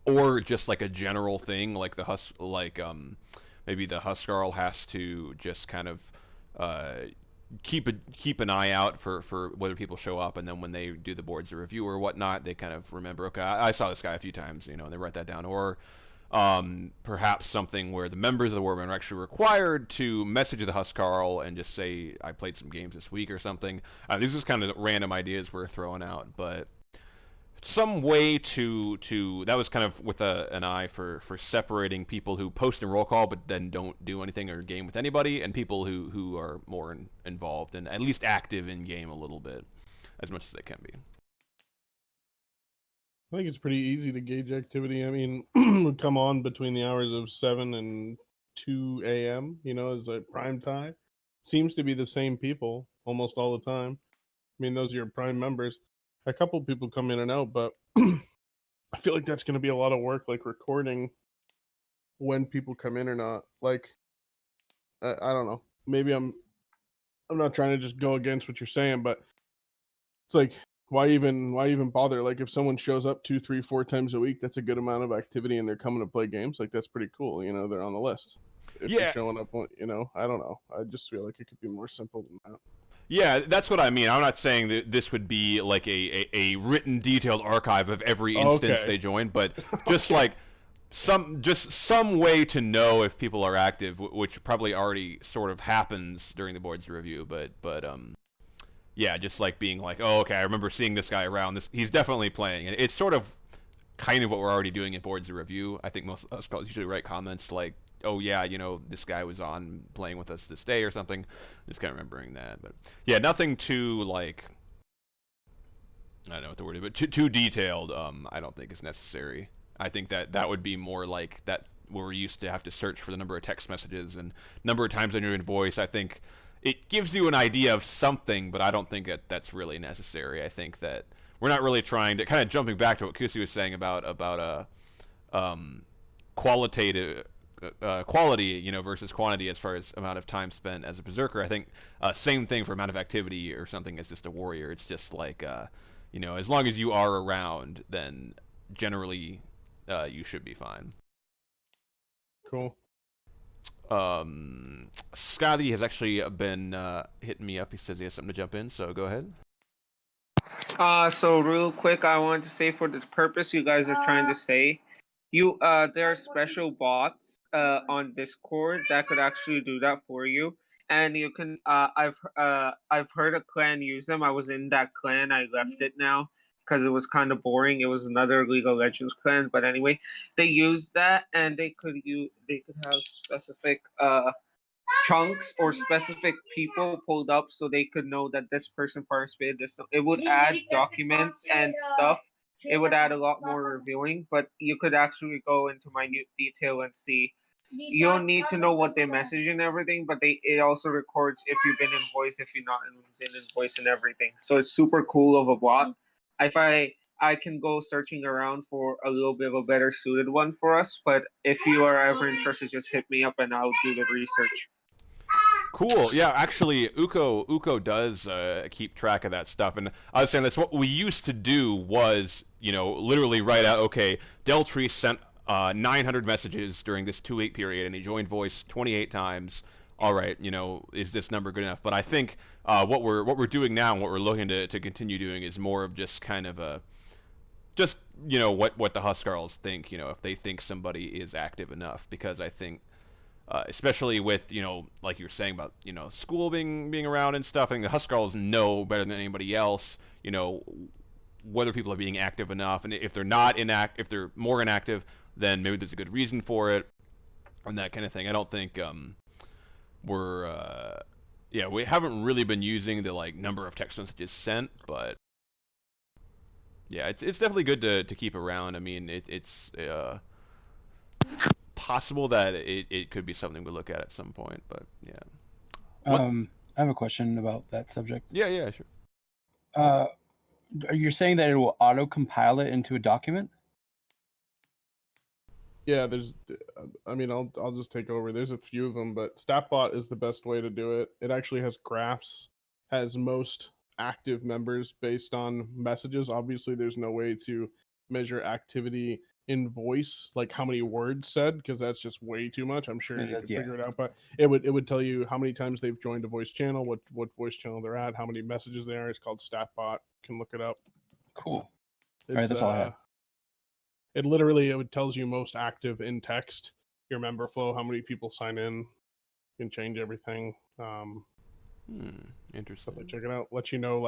or just like a general thing like maybe the Huskarl has to just kind of keep an eye out for whether people show up, and then when they do the boards of review or whatnot, they kind of remember, okay, I saw this guy a few times, and they write that down. Or perhaps something where the members of the warband are actually required to message the Huskarl and just say, I played some games this week or something. These are just kind of random ideas we're throwing out, but some way to that was kind of with an eye for separating people who post in roll call but then don't do anything or game with anybody, and people who are more involved and at least active in game a little bit, as much as they can be. I think it's pretty easy to gauge activity. I mean, would come on between the hours of 7 and 2 a.m., as a prime time. Seems to be the same people almost all the time. I mean, those are your prime members. A couple people come in and out, but I feel like that's going to be a lot of work, like recording when people come in or not. Like, I don't know. Maybe I'm not trying to just go against what you're saying, but it's like, why even bother? Like, if someone shows up 2, 3, 4 times a week, that's a good amount of activity, and they're coming to play games. Like, that's pretty cool. They're on the list. If they're showing up, I don't know. I just feel like it could be more simple than that. Yeah, that's what I mean. I'm not saying that this would be like a written, detailed archive of every instance they join, but just like some way to know if people are active, which probably already sort of happens during the board's review. But yeah, just like being like, oh, okay, I remember seeing this guy around. He's definitely playing, and it's sort of kind of what we're already doing at boards of review. I think most of us usually write comments like, oh yeah, this guy was on playing with us this day or something. Just kind of remembering that. But yeah, nothing too like, I don't know what the word is, but too detailed. I don't think is necessary. I think that would be more like that where we're used to have to search for the number of text messages and number of times on your own voice. I think it gives you an idea of something, but I don't think that's really necessary. I think that we're not really trying to, kind of jumping back to what Kusi was saying about qualitative quality, versus quantity as far as amount of time spent as a berserker. I think same thing for amount of activity or something as just a warrior. It's just like as long as you are around, then generally you should be fine. Cool. Scotty has actually been hitting me up. He says he has something to jump in, so go ahead. So real quick, I wanted to say for this purpose you guys are trying to say, there are special bots on Discord that could actually do that for you, and you can I've heard a clan use them. I was in that clan. I left it now because it was kind of boring. It was another League of Legends clan, but anyway, they used that, and they could have specific chunks or specific people pulled up so they could know that this person participated. It would add documents and stuff it would add a lot more reviewing. But you could actually go into minute detail and see. You don't need to know what they message and everything, but it also records if you've been in voice, if you've not been in voice, and everything. So it's super cool of a bot. If I can go searching around for a little bit of a better suited one for us, but if you are ever interested, just hit me up and I'll do the research. Cool. Yeah, actually, Uko does keep track of that stuff, and I was saying that's what we used to do was, literally write out, okay, Deltree sent 900 messages during this 2-week period, and he joined voice 28 times. All right, is this number good enough? But I think what we're doing now and what we're looking to continue doing is more of just kind of what the Huskarls think, if they think somebody is active enough, because I think especially with, like you were saying about, school being around and stuff, I think the Huskarls know better than anybody else, whether people are being active enough, and if they're not if they're more inactive, then maybe there's a good reason for it, and that kind of thing. I don't think we haven't really been using the number of text messages sent, but yeah, it's definitely good to keep around. I mean, it's possible that it could be something we look at some point, but yeah. I have a question about that subject. Yeah, sure. You're saying that it will auto-compile it into a document? Yeah, I'll just take over. There's a few of them, but StatBot is the best way to do it. It actually has graphs, has most active members based on messages. Obviously, there's no way to measure activity in voice, like how many words said, because that's just way too much. I'm sure you could figure it out, but it would tell you how many times they've joined a voice channel, what voice channel they're at, how many messages there are. It's called StatBot. You can look it up. Cool. All right, that's all I have. It tells you most active in text, your member flow, how many people sign in. You can change everything. Interesting. So check it out. Let you know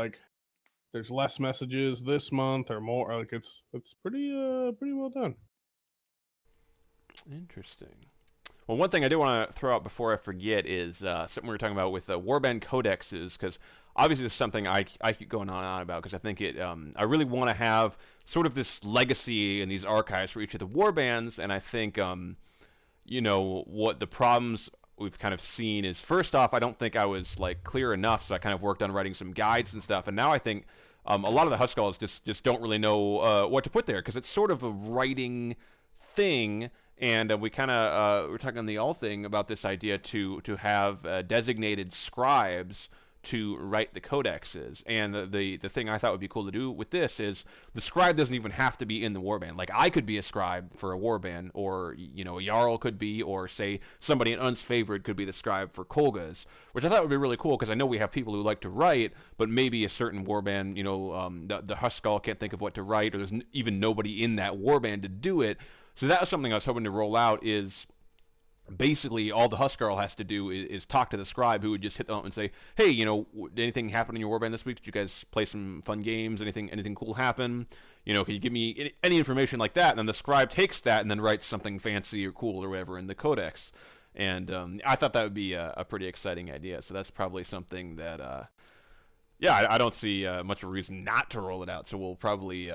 there's less messages this month or more. It's pretty well done. Interesting. Well, one thing I do want to throw out before I forget is something we were talking about with warband codexes, because obviously this is something I keep going on and on about, because I think I really want to have sort of this legacy in these archives for each of the warbands, and I think what the problems we've kind of seen is, first off, I don't think I was clear enough, so I kind of worked on writing some guides and stuff, and now I think a lot of the Huskarls just don't really know what to put there, because it's sort of a writing thing. And we kind of we're talking on the all thing about this idea to have designated scribes to write the codexes. And the thing I thought would be cool to do with this is the scribe doesn't even have to be in the warband. I could be a scribe for a warband, or a Jarl could be, or say somebody in Unsfavored could be the scribe for Kolgas, which I thought would be really cool, because I know we have people who like to write, but maybe a certain warband, the Huskarl can't think of what to write, or there's even nobody in that warband to do it. So that was something I was hoping to roll out, is basically all the Huskarl has to do is talk to the scribe, who would just hit them up and say, hey, anything happen in your warband this week? Did you guys play some fun games? Anything cool happen? Can you give me any information like that? And then the scribe takes that and then writes something fancy or cool or whatever in the codex. And I thought that would be a pretty exciting idea. So that's probably something that I don't see much of a reason not to roll it out, so we'll probably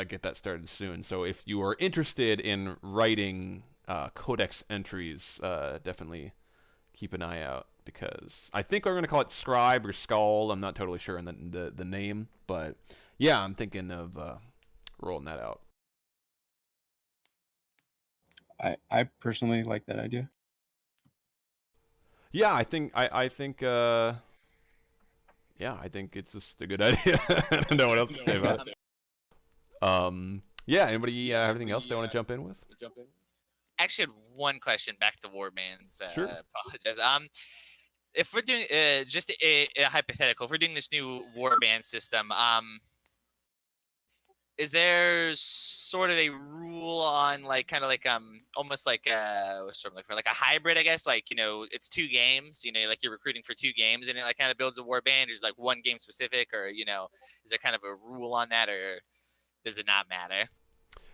get that started soon. So if you are interested in writing codex entries, definitely keep an eye out, because I think we're going to call it Scribe or Skull. I'm not totally sure on the name, but yeah, I'm thinking of rolling that out. I personally like that idea. Yeah, I think I think it's just a good idea. I don't know what else to say about it. Yeah, anybody have anything else they want to jump in with? Actually, had one question back to warbands. Sure. Apologize. If we're doing just a hypothetical, if we're doing this new warband system, is there sort of a rule on almost sort of for a hybrid, I guess, it's 2 games, you're recruiting for 2 games, and it kind of builds a warband? Is one game specific, or is there kind of a rule on that, or does it not matter?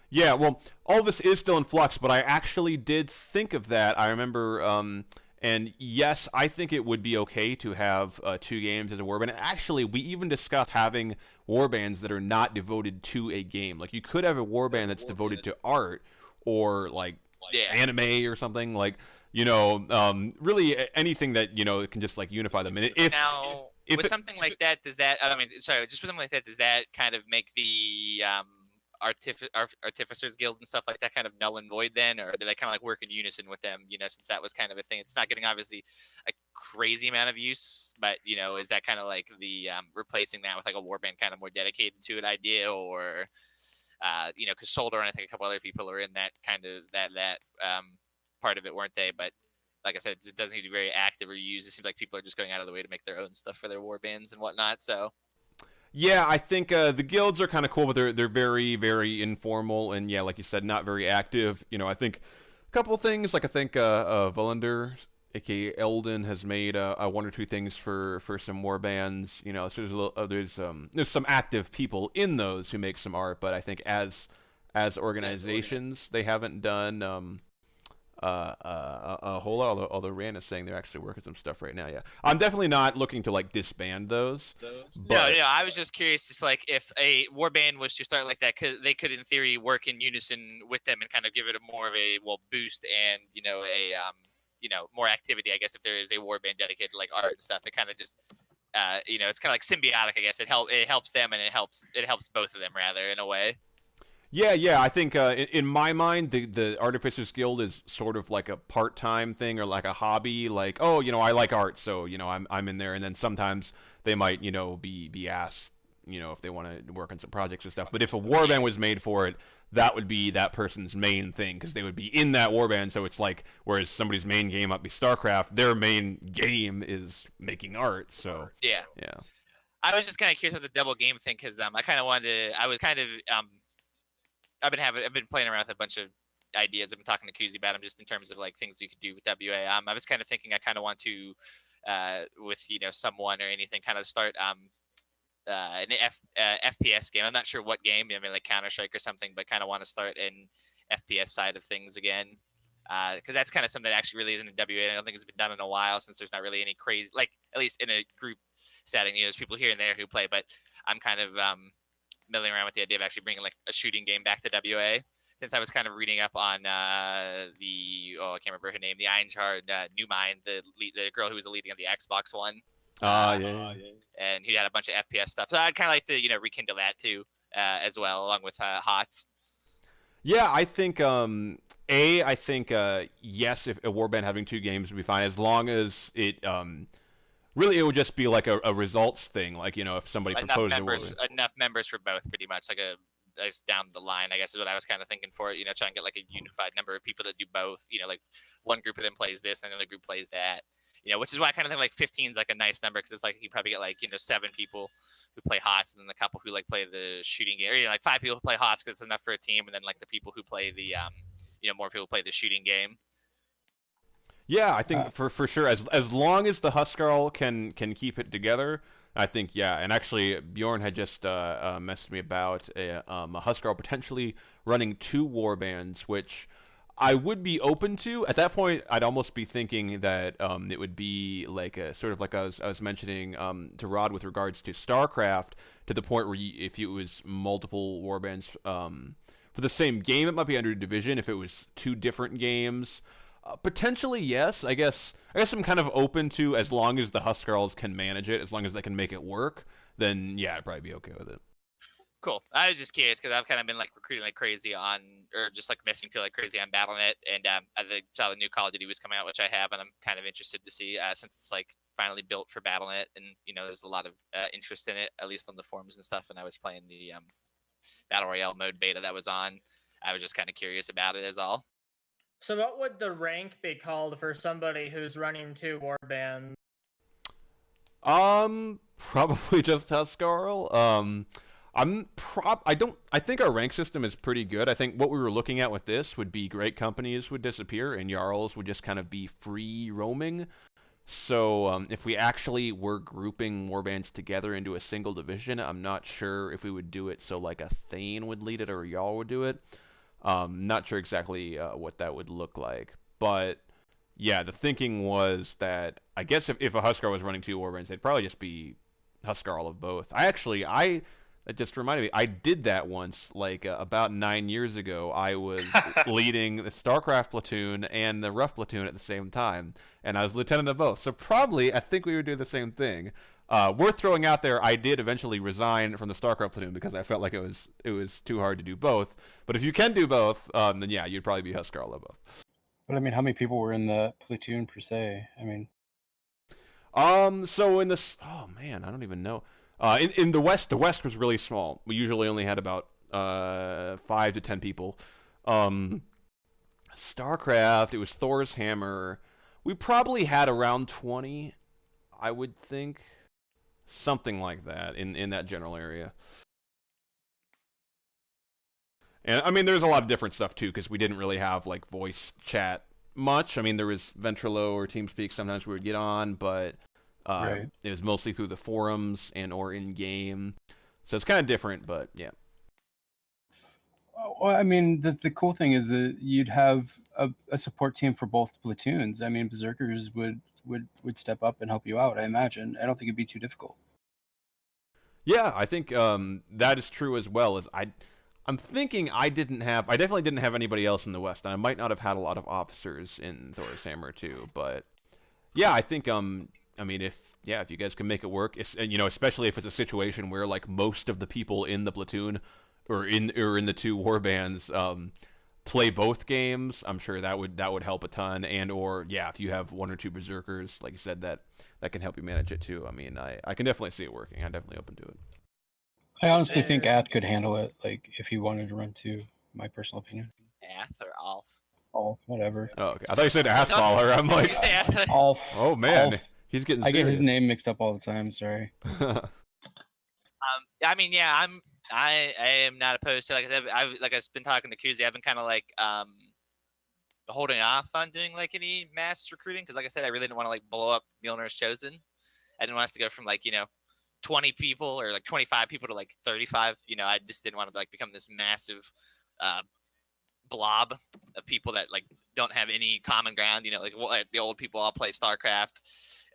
Yeah, well, all of this is still in flux, but I actually did think of that. I remember And yes, I think it would be okay to have 2 games as a warband. Actually, we even discussed having warbands that are not devoted to a game. Like, you could have a warband that's devoted to art or like Yeah. anime or something. Like, really anything that can just like unify them. And Now, with something like that, does that? I mean, sorry, just with something like that, does that kind of make the Artificers Guild and stuff like that kind of null and void then, or do they kind of like work in unison with them? Since that was kind of a thing. It's not getting obviously a crazy amount of use, but is that kind of like the replacing that with like a warband kind of more dedicated to it idea, or because Shoulder and I think a couple other people are in that kind of that part of it, weren't they? But like I said, it doesn't need to be very active or used. It seems like people are just going out of the way to make their own stuff for their war bands and whatnot. So yeah, I think the guilds are kind of cool, but they're very, very informal, and yeah, like you said, not very active. I think a couple things, like I think Volander, aka Eldon, has made 1 or 2 things for some war bands. So there's some active people in those who make some art, but I think as organizations, they haven't done a whole lot. Although Rand is saying they're actually working some stuff right now. Yeah, I'm definitely not looking to like disband those. No, I was just curious. It's like if a warband was to start like that, they could in theory work in unison with them and kind of give it a more of a boost and more activity. I guess if there is a warband dedicated to like art and stuff, it kind of just it's kind of like symbiotic. I guess it helps them and it helps both of them rather in a way. Yeah. I think in my mind, the Artificers Guild is sort of like a part-time thing or like a hobby. Like, I like art, so I'm in there. And then sometimes they might be asked if they want to work on some projects or stuff. But if a warband was made for it, that would be that person's main thing because they would be in that warband. So it's like whereas somebody's main game might be StarCraft, their main game is making art. So yeah. I was just kind of curious about the double game thing because I kind of wanted to. I was kind of I've been playing around with a bunch of ideas. I've been talking to Kuzi about them just in terms of like things you could do with WA. I was kind of thinking I kind of want to, with someone or anything, kind of start an FPS game. I'm not sure what game. I mean, like Counter-Strike or something, but kind of want to start an FPS side of things again. Because that's kind of something that actually really isn't in WA. I don't think it's been done in a while since there's not really any crazy, like at least in a group setting. There's people here and there who play, but I'm kind of milling around with the idea of actually bringing like a shooting game back to WA. Since I was kind of reading up on I can't remember her name, the Einshard New Mind, the girl who was the leading of the Xbox One. Yeah. And he had a bunch of FPS stuff. So I'd kind of like to rekindle that too, as well, along with HOTS. Yeah, I think yes, if a warband having 2 games would be fine as long as it really it would just be like a results thing, like if somebody proposed enough members for both, pretty much like down the line, I guess is what I was kind of thinking for it. Try and get like a unified number of people that do both. Like one group of them plays this and another group plays that. Which is why I kind of think like 15 is like a nice number because it's like you probably get like 7 people who play HOTS and then the couple who like play the shooting game, or like 5 people who play HOTS because it's enough for a team, and then like the people who play the more people play the shooting game. Yeah, I think for sure as long as the Huskarl can keep it together, I think and actually Bjorn had just messaged me about a Huskarl potentially running 2 warbands, which I would be open to. At that point, I'd almost be thinking that it would be like a sort of like I was mentioning to Rod with regards to StarCraft, to the point where if it was multiple warbands for the same game, it might be under a division. If it was 2 different games, potentially yes. I guess I'm kind of open to, as long as the Huskarls can manage it, as long as they can make it work, then yeah, I'd probably be okay with it. Cool. I was just curious because I've kind of been like recruiting like crazy on, or just like messaging people like crazy on Battle.net, and I saw the new Call of Duty was coming out, which I have, and I'm kind of interested to see since it's like finally built for Battle.net, and there's a lot of interest in it, at least on the forums and stuff. And I was playing the Battle Royale mode beta that was on. I was just kind of curious about it, is all. So what would the rank be called for somebody who's running 2 warbands? Probably just Huskarl. I think our rank system is pretty good. I think what we were looking at with this would be great companies would disappear and Jarls would just kind of be free roaming. So if we actually were grouping warbands together into a single division, I'm not sure if we would do it so like a Thane would lead it or a Jarl would do it. Not sure exactly what that would look like. But yeah, the thinking was that I guess if a Huskar was running 2 Warbands, they'd probably just be Huskar all of both. That just reminded me, I did that once, like about 9 years ago. I was leading the StarCraft platoon and the Rough platoon at the same time, and I was lieutenant of both. So probably, I think we would do the same thing. Worth throwing out there, I did eventually resign from the StarCraft platoon because I felt like it was too hard to do both. But if you can do both, then yeah, you'd probably be Huskar all of both. But I mean, how many people were in the platoon per se? I mean, so in this, oh man, I don't even know. In the West was really small. We usually only had about 5 to 10 people. StarCraft, it was Thor's Hammer. We probably had around 20, I would think, something like that in that general area. And I mean, there's a lot of different stuff too, because we didn't really have like voice chat much. I mean, there was Ventrilo or TeamSpeak sometimes we would get on, but Right. it was mostly through the forums and or in game, so it's kind of different. But yeah, well, I mean, the cool thing is that you'd have a support team for both platoons. I mean, Berserkers would step up and help you out. I imagine. I don't think it'd be too difficult. yeah, I think that is true as well. As I'm thinking I definitely didn't have anybody else in the West, and I might not have had a lot of officers in Thor's Hammer too. But yeah, I think I mean, if you guys can make it work, especially if it's a situation where like most of the people in the platoon or in the 2 warbands play both games, I'm sure that would help a ton. And or yeah, if you have 1 or 2 berserkers, like you said, that can help you manage it too. I mean, I can definitely see it working. I'm definitely open to it. I honestly think Ath could handle it. Like if he wanted to run 2, my personal opinion. Ath or Alf? All whatever. Oh, okay. I thought you said Athfaller. I'm like, You say Ath? All. oh man, Alf. he's getting I serious. get his name mixed up all the time. Sorry. I mean, yeah, I am not opposed to, like I said, I've been talking to Kuzi. I've been kind of like holding off on doing like any mass recruiting because, like I said, I really didn't want to like blow up Mjolnir's Chosen. I didn't want us to go from like 20 people or like 25 people to like 35. I just didn't want to like become this massive blob of people that like don't have any common ground. Like the old people all play StarCraft,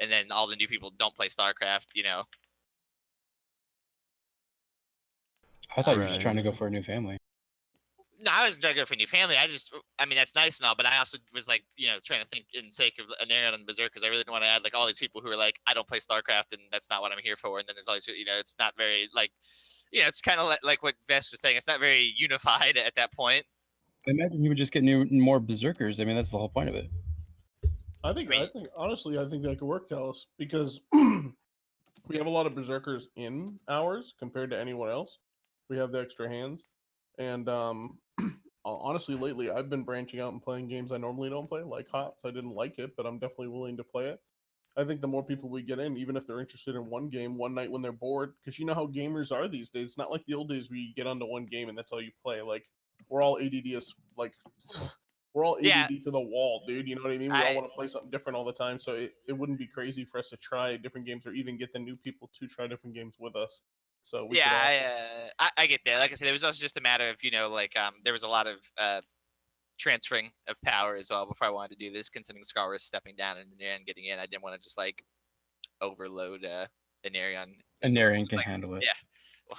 and then all the new people don't play StarCraft. I thought you were just Right. trying to go for a new family. No, I wasn't trying to go for a new family. I mean, that's nice and all, but I also was like, trying to think in sake of an area on Berserk because I really didn't want to add like all these people who are like, I don't play StarCraft and that's not what I'm here for. And then there's all these, it's not very like, it's kind of like what Vest was saying. It's not very unified at that point. I imagine you would just get more Berserkers. I mean, that's the whole point of it. I think honestly, I think that could work, Talos, because we have a lot of berserkers in ours compared to anyone else. We have the extra hands, and honestly, lately I've been branching out and playing games I normally don't play, like HOTS. I didn't like it, but I'm definitely willing to play it. I think the more people we get in, even if they're interested in one game, one night when they're bored, because you know how gamers are these days. It's not like the old days where you get onto one game and that's all you play. Like we're all ADD as like. We're all ADD to the wall, dude. You know what I mean? We all want to play something different all the time, so it wouldn't be crazy for us to try different games or even get the new people to try different games with us. So we I get that. Like I said, it was also just a matter of there was a lot of transferring of power as well before I wanted to do this. Considering Scar was stepping down and Narion getting in, I didn't want to just like overload Narion. Narion can handle it. Yeah.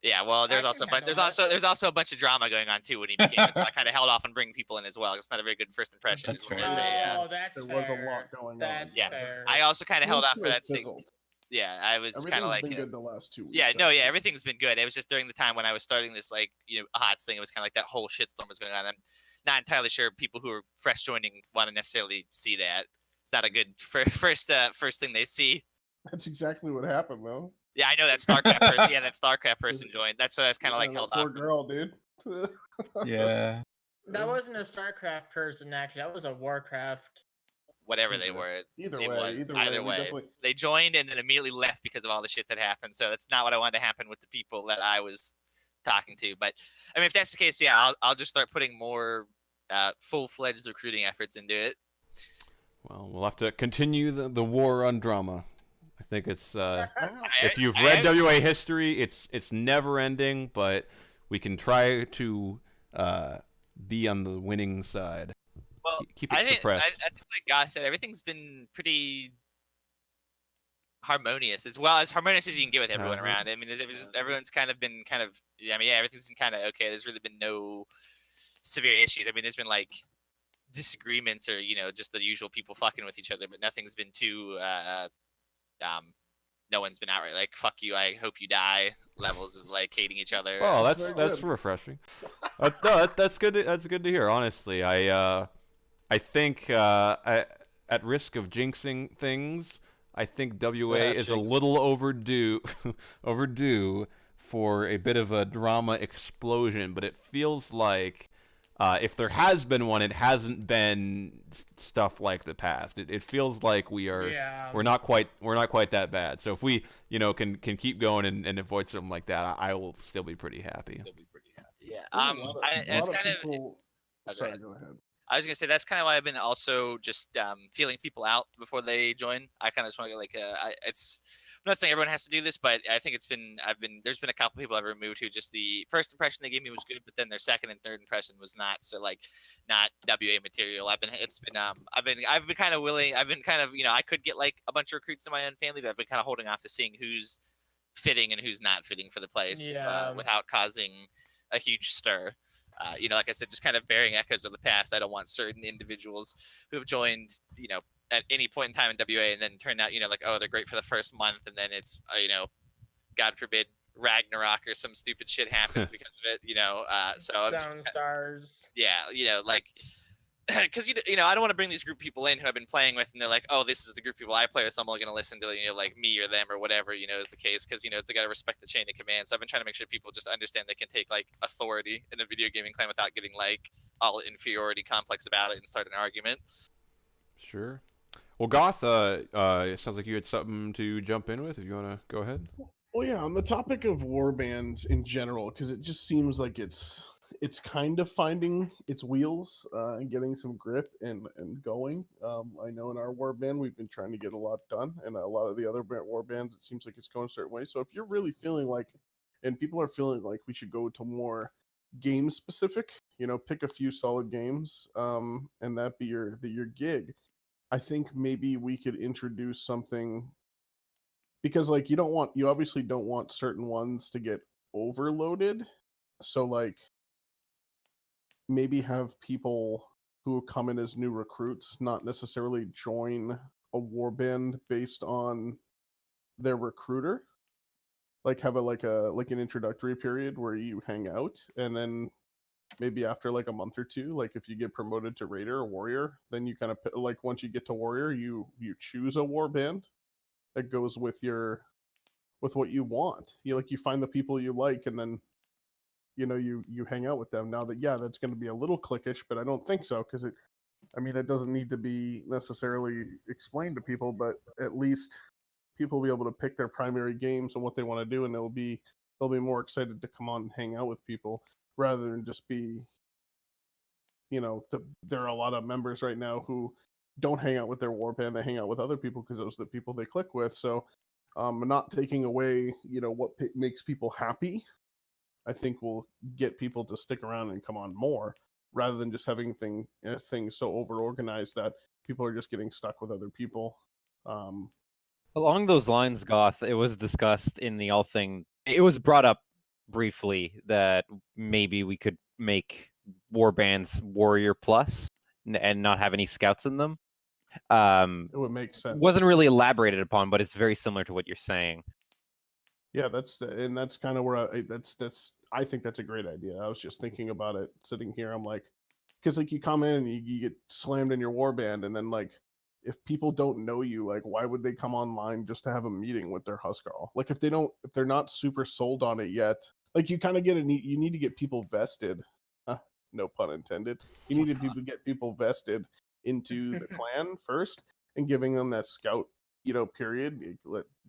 Yeah, well, there's also a bunch of drama going on too when he became it, so I kind of held off on bringing people in as well. It's not a very good first impression. That's fair. That's there fair. was a lot going on. Yeah. Fair. I also kind of held off for that. Fizzled. Yeah, I was kind of like. Everything's been good the last 2 weeks. Yeah, no, yeah, everything's been good. It was just during the time when I was starting this HOTS thing. It was kind of like that whole shitstorm was going on. I'm not entirely sure people who are fresh joining want to necessarily see that. It's not a good first thing they see. That's exactly what happened, though. Yeah, I know that StarCraft person. Yeah, that StarCraft person joined. That's why that's kind of like held off. Poor girl, dude. Yeah. That wasn't a StarCraft person, actually. That was a Warcraft. Whatever they were. Either it way, was either way. definitely... They joined and then immediately left because of all the shit that happened. So that's not what I wanted to happen with the people that I was talking to. But I mean, if that's the case, yeah, I'll just start putting more full-fledged recruiting efforts into it. Well, we'll have to continue the war on drama. I think it's if you've read WA history, it's never ending, but we can try to be on the winning side. Well, keep it I suppressed. think like God said, everything's been pretty harmonious, as well as harmonious as you can get with everyone Has it? around. I mean, everyone's kind of been yeah, I mean, yeah, everything's been kind of okay. There's really been no severe issues. I mean, there's been like disagreements or just the usual people fucking with each other, but nothing's been too no one's been outright like fuck you, I hope you die levels of like hating each other. Oh, very that's good. refreshing. No, that's good. That's good to hear. Honestly, I think at risk of jinxing things, I think WA is a jinx. little overdue for a bit of a drama explosion. But it feels like if there has been one, it hasn't been stuff like the past. It feels like Yeah. we're not quite that bad. So if we can keep going and avoid something like that, I will still be pretty happy. Yeah. There's a lot of, it's lot of kind of. people. Oh, go Sorry, ahead. go ahead. I was gonna say that's kind of why I've been also just feeling people out before they join. I kind of just want to like it's. I'm not saying everyone has to do this, but I think there's been a couple people I've removed who just the first impression they gave me was good, but then their second and third impression was not. So like not WA material. I've been kind of willing. I've been kind of I could get like a bunch of recruits in my own family, but I've been kind of holding off to seeing who's fitting and who's not fitting for the place Yeah. without causing a huge stir. Like I said, just kind of bearing echoes of the past. I don't want certain individuals who have joined, at any point in time in WA and then turn out, like, oh, they're great for the first month. And then it's, God forbid, Ragnarok or some stupid shit happens because of it, so I'm just, Downstars. yeah, like, because I don't want to bring these group people in who I've been playing with, and they're like, oh, this is the group people I play with, so I'm only going to listen to like me or them or whatever is the case, because they got to respect the chain of command. So I've been trying to make sure people just understand they can take like authority in a video gaming clan without getting like all inferiority complex about it and start an argument. Sure. Well, Goth, it sounds like you had something to jump in with. If you want to go ahead. Well, yeah, on the topic of war bands in general, because it just seems like it's kind of finding its wheels and getting some grip and going. I know in our war band we've been trying to get a lot done, and a lot of the other war bands it seems like it's going a certain way. So if you're really feeling like, and people are feeling like we should go to more game specific, pick a few solid games, and that be your gig. I think maybe we could introduce something, because like you obviously don't want certain ones to get overloaded. So like maybe have people who come in as new recruits not necessarily join a warband based on their recruiter. Like have like an introductory period where you hang out, and then maybe after like a month or two, like if you get promoted to raider or warrior, then you kind of like once you get to warrior, you choose a warband that goes with what you want. You find the people you like, and then you hang out with them. Now that that's going to be a little cliquish, but I don't think so, because it doesn't need to be necessarily explained to people, but at least people will be able to pick their primary games and what they want to do, and they'll be more excited to come on and hang out with people rather than just be there are a lot of members right now who don't hang out with their warband. They hang out with other people because those are the people they click with. So not taking away what makes people happy, I think will get people to stick around and come on more, rather than just having things so over organized that people are just getting stuck with other people. Along those lines, Goth, it was discussed in the All Thing. It was brought up briefly that maybe we could make warbands Warrior Plus and not have any scouts in them. It would make sense. Wasn't really elaborated upon, but it's very similar to what you're saying. Yeah, that's kind of where I think that's a great idea. I was just thinking about it sitting here. I'm like, because like you come in and you get slammed in your warband, and then like if people don't know you, like why would they come online just to have a meeting with their Huskarl? Like if they're not super sold on it yet, like you kind of you need to get people vested. No pun intended. You need to get people vested into the clan first, and giving them that scout period.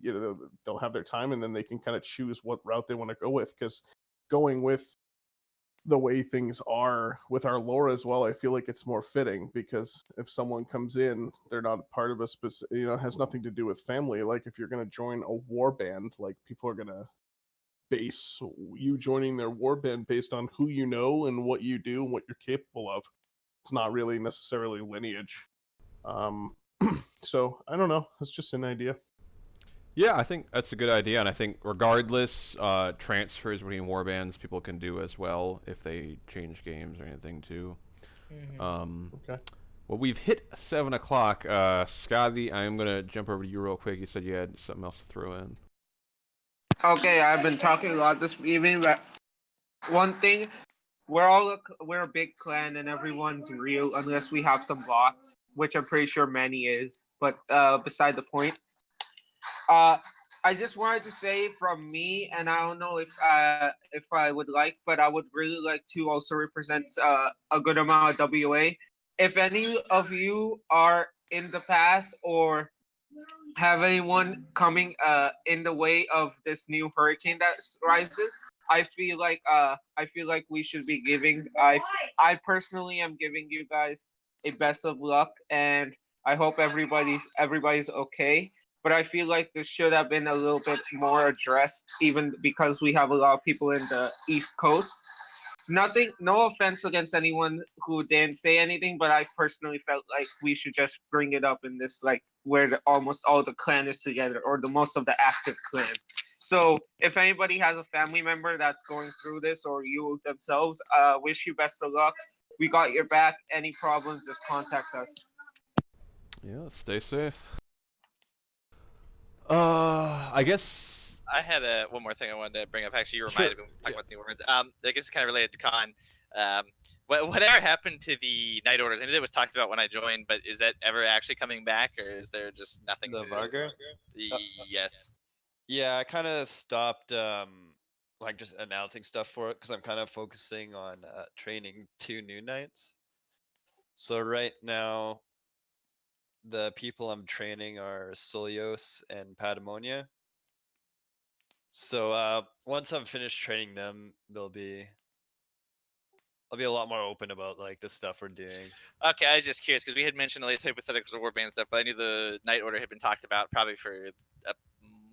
They'll have their time, and then they can kind of choose what route they want to go with, because going with the way things are with our lore as well, I feel like it's more fitting, because if someone comes in, they're not part of a specific, it has nothing to do with family. Like if you're going to join a war band, like people are going to base you joining their war band based on who you know and what you do and what you're capable of. it's not really necessarily lineage. So I don't know. It's just an idea. Yeah, I think that's a good idea, and I think regardless, transfers between warbands people can do as well if they change games or anything too. Okay. Well, we've hit 7 o'clock. Scotty, I'm gonna jump over to you real quick. You said you had something else to throw in. Okay, I've been talking a lot this evening, but one thing, we're a big clan and everyone's real unless we have some bots, which I'm pretty sure many is. But beside the point, I just wanted to say from me, and I don't know if I would like, but I would really like to also represent a good amount of WA. If any of you are in the past or have anyone coming in the way of this new hurricane that rises, I feel like we should be giving. I personally am giving you guys a best of luck, and I hope everybody's okay. But I feel like this should have been a little bit more addressed, even because we have a lot of people in the East Coast. No offense against anyone who didn't say anything, but I personally felt like we should just bring it up in this, like, where almost all the clan is together, or the most of the active clan. So if anybody has a family member that's going through this, or you themselves, wish you best of luck. We got your back. Any problems, just contact us. Yeah, stay safe. I guess. I had one more thing I wanted to bring up. Actually, you Sure. reminded me when we talking about new words. I guess it's kind of related to Con. Whatever happened to the night orders? I knew that was talked about when I joined, but is that ever actually coming back, or is there just nothing? The to... Vargar? Yes. Yeah, I kind of stopped like just announcing stuff for it because I'm kind of focusing on training 2 new knights. So right now, the people I'm training are Solios and Patamonia. So once I'm finished training them, I'll be a lot more open about like the stuff we're doing. Okay, I was just curious because we had mentioned all these hypotheticals of warband stuff, but I knew the night order had been talked about probably for a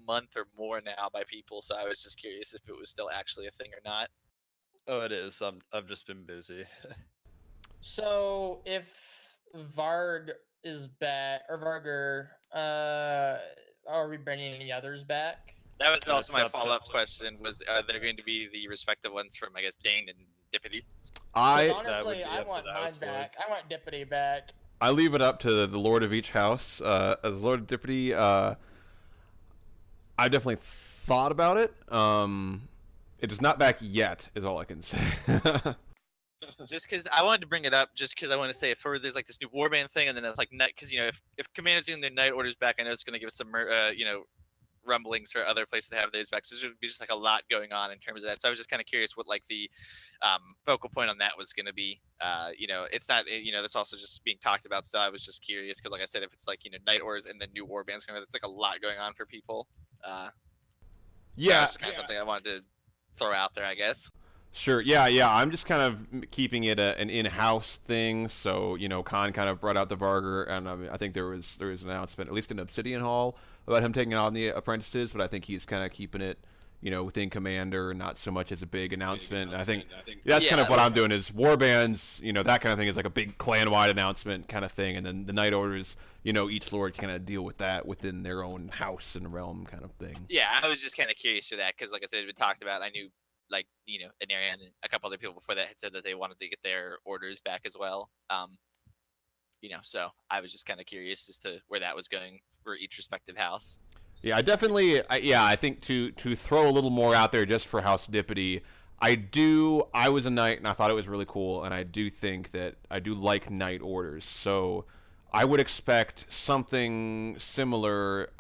month or more now by people. So I was just curious if it was still actually a thing or not. Oh, it is. I've just been busy. So if Varg is back, or Vargar, are we bringing any others back? That was also my up to- follow-up question: was are there going to be the respective ones from, I guess, Dane and Dippity? 'Cause That would honestly, be I up to want the mine house back. lords. I want Dippity back. I leave it up to the lord of each house. As Lord of Deputy, I definitely thought about it. It is not back yet, is all I can say. Just because I wanted to bring it up, just because I want to say if there's like this new warband thing, and then it's like because if Commander's doing their night orders back, I know it's going to give us some rumblings for other places to have theirs back. So there's be just like a lot going on in terms of that. So I was just kind of curious what like the focal point on that was going to be. It's not that's also just being talked about. So I was just curious because, like I said, if it's like night orders and then new warbands, it's like a lot going on for people. So Yeah, that's just kind of something I wanted to throw out there, I guess. sure. Yeah. I'm just kind of keeping it an in-house thing. So Khan kind of brought out the Vargar, and I think there was an announcement, at least in Obsidian Hall, about him taking on the apprentices. But I think he's kind of keeping it, within Commander, not so much as a big announcement. And I think that's kind of what I'm doing is warbands. That kind of thing is like a big clan-wide announcement kind of thing, and then the night orders. Each lord kind of deal with that within their own house and realm kind of thing. Yeah, I was just kind of curious for that because, like I said, it had been talked about. I knew, like, Anarian and a couple other people before that had said that they wanted to get their orders back as well. So I was just kind of curious as to where that was going for each respective house. Yeah, I think to throw a little more out there just for House Dippity, I was a knight and I thought it was really cool, and I do think that I do like knight orders. So I would expect something similar,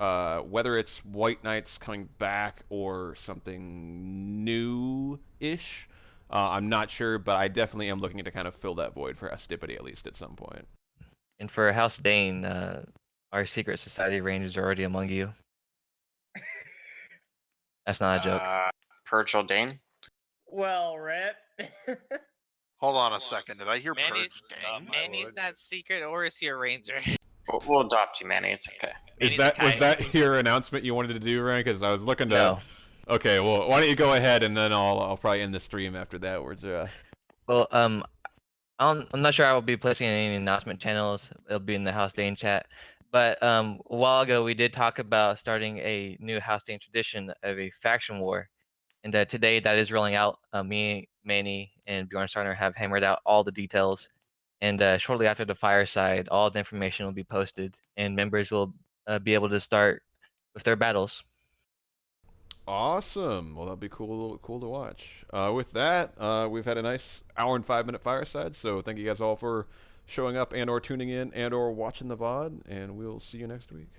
whether it's White Knights coming back or something new-ish. I'm not sure, but I definitely am looking to kind of fill that void for House Dippity at least at some point. And for House Dane, our secret society rangers are already among you. That's not a joke. Purge Dane. Well, Rip. Hold on a second. Did I hear Manny's, Purge Dane? Manny's not secret, or is he a ranger? We'll adopt you, Manny. It's okay. Was Manny's that your announcement you wanted to do, Ryan? Because I was looking to. No. Okay, well, why don't you go ahead and then I'll probably end the stream after that. Well, I'm not sure I will be placing any announcement channels. It'll be in the House Dane chat. But a while ago, we did talk about starting a new House Dane tradition of a faction war. And today that is rolling out. Me, Manny, and Bjorn Starner have hammered out all the details. And shortly after the Fireside, all the information will be posted, and members will be able to start with their battles. Awesome. Well, that'll be cool to watch. With that, we've had a nice hour and 5-minute Fireside, so thank you guys all for showing up and or tuning in and or watching the VOD, and we'll see you next week.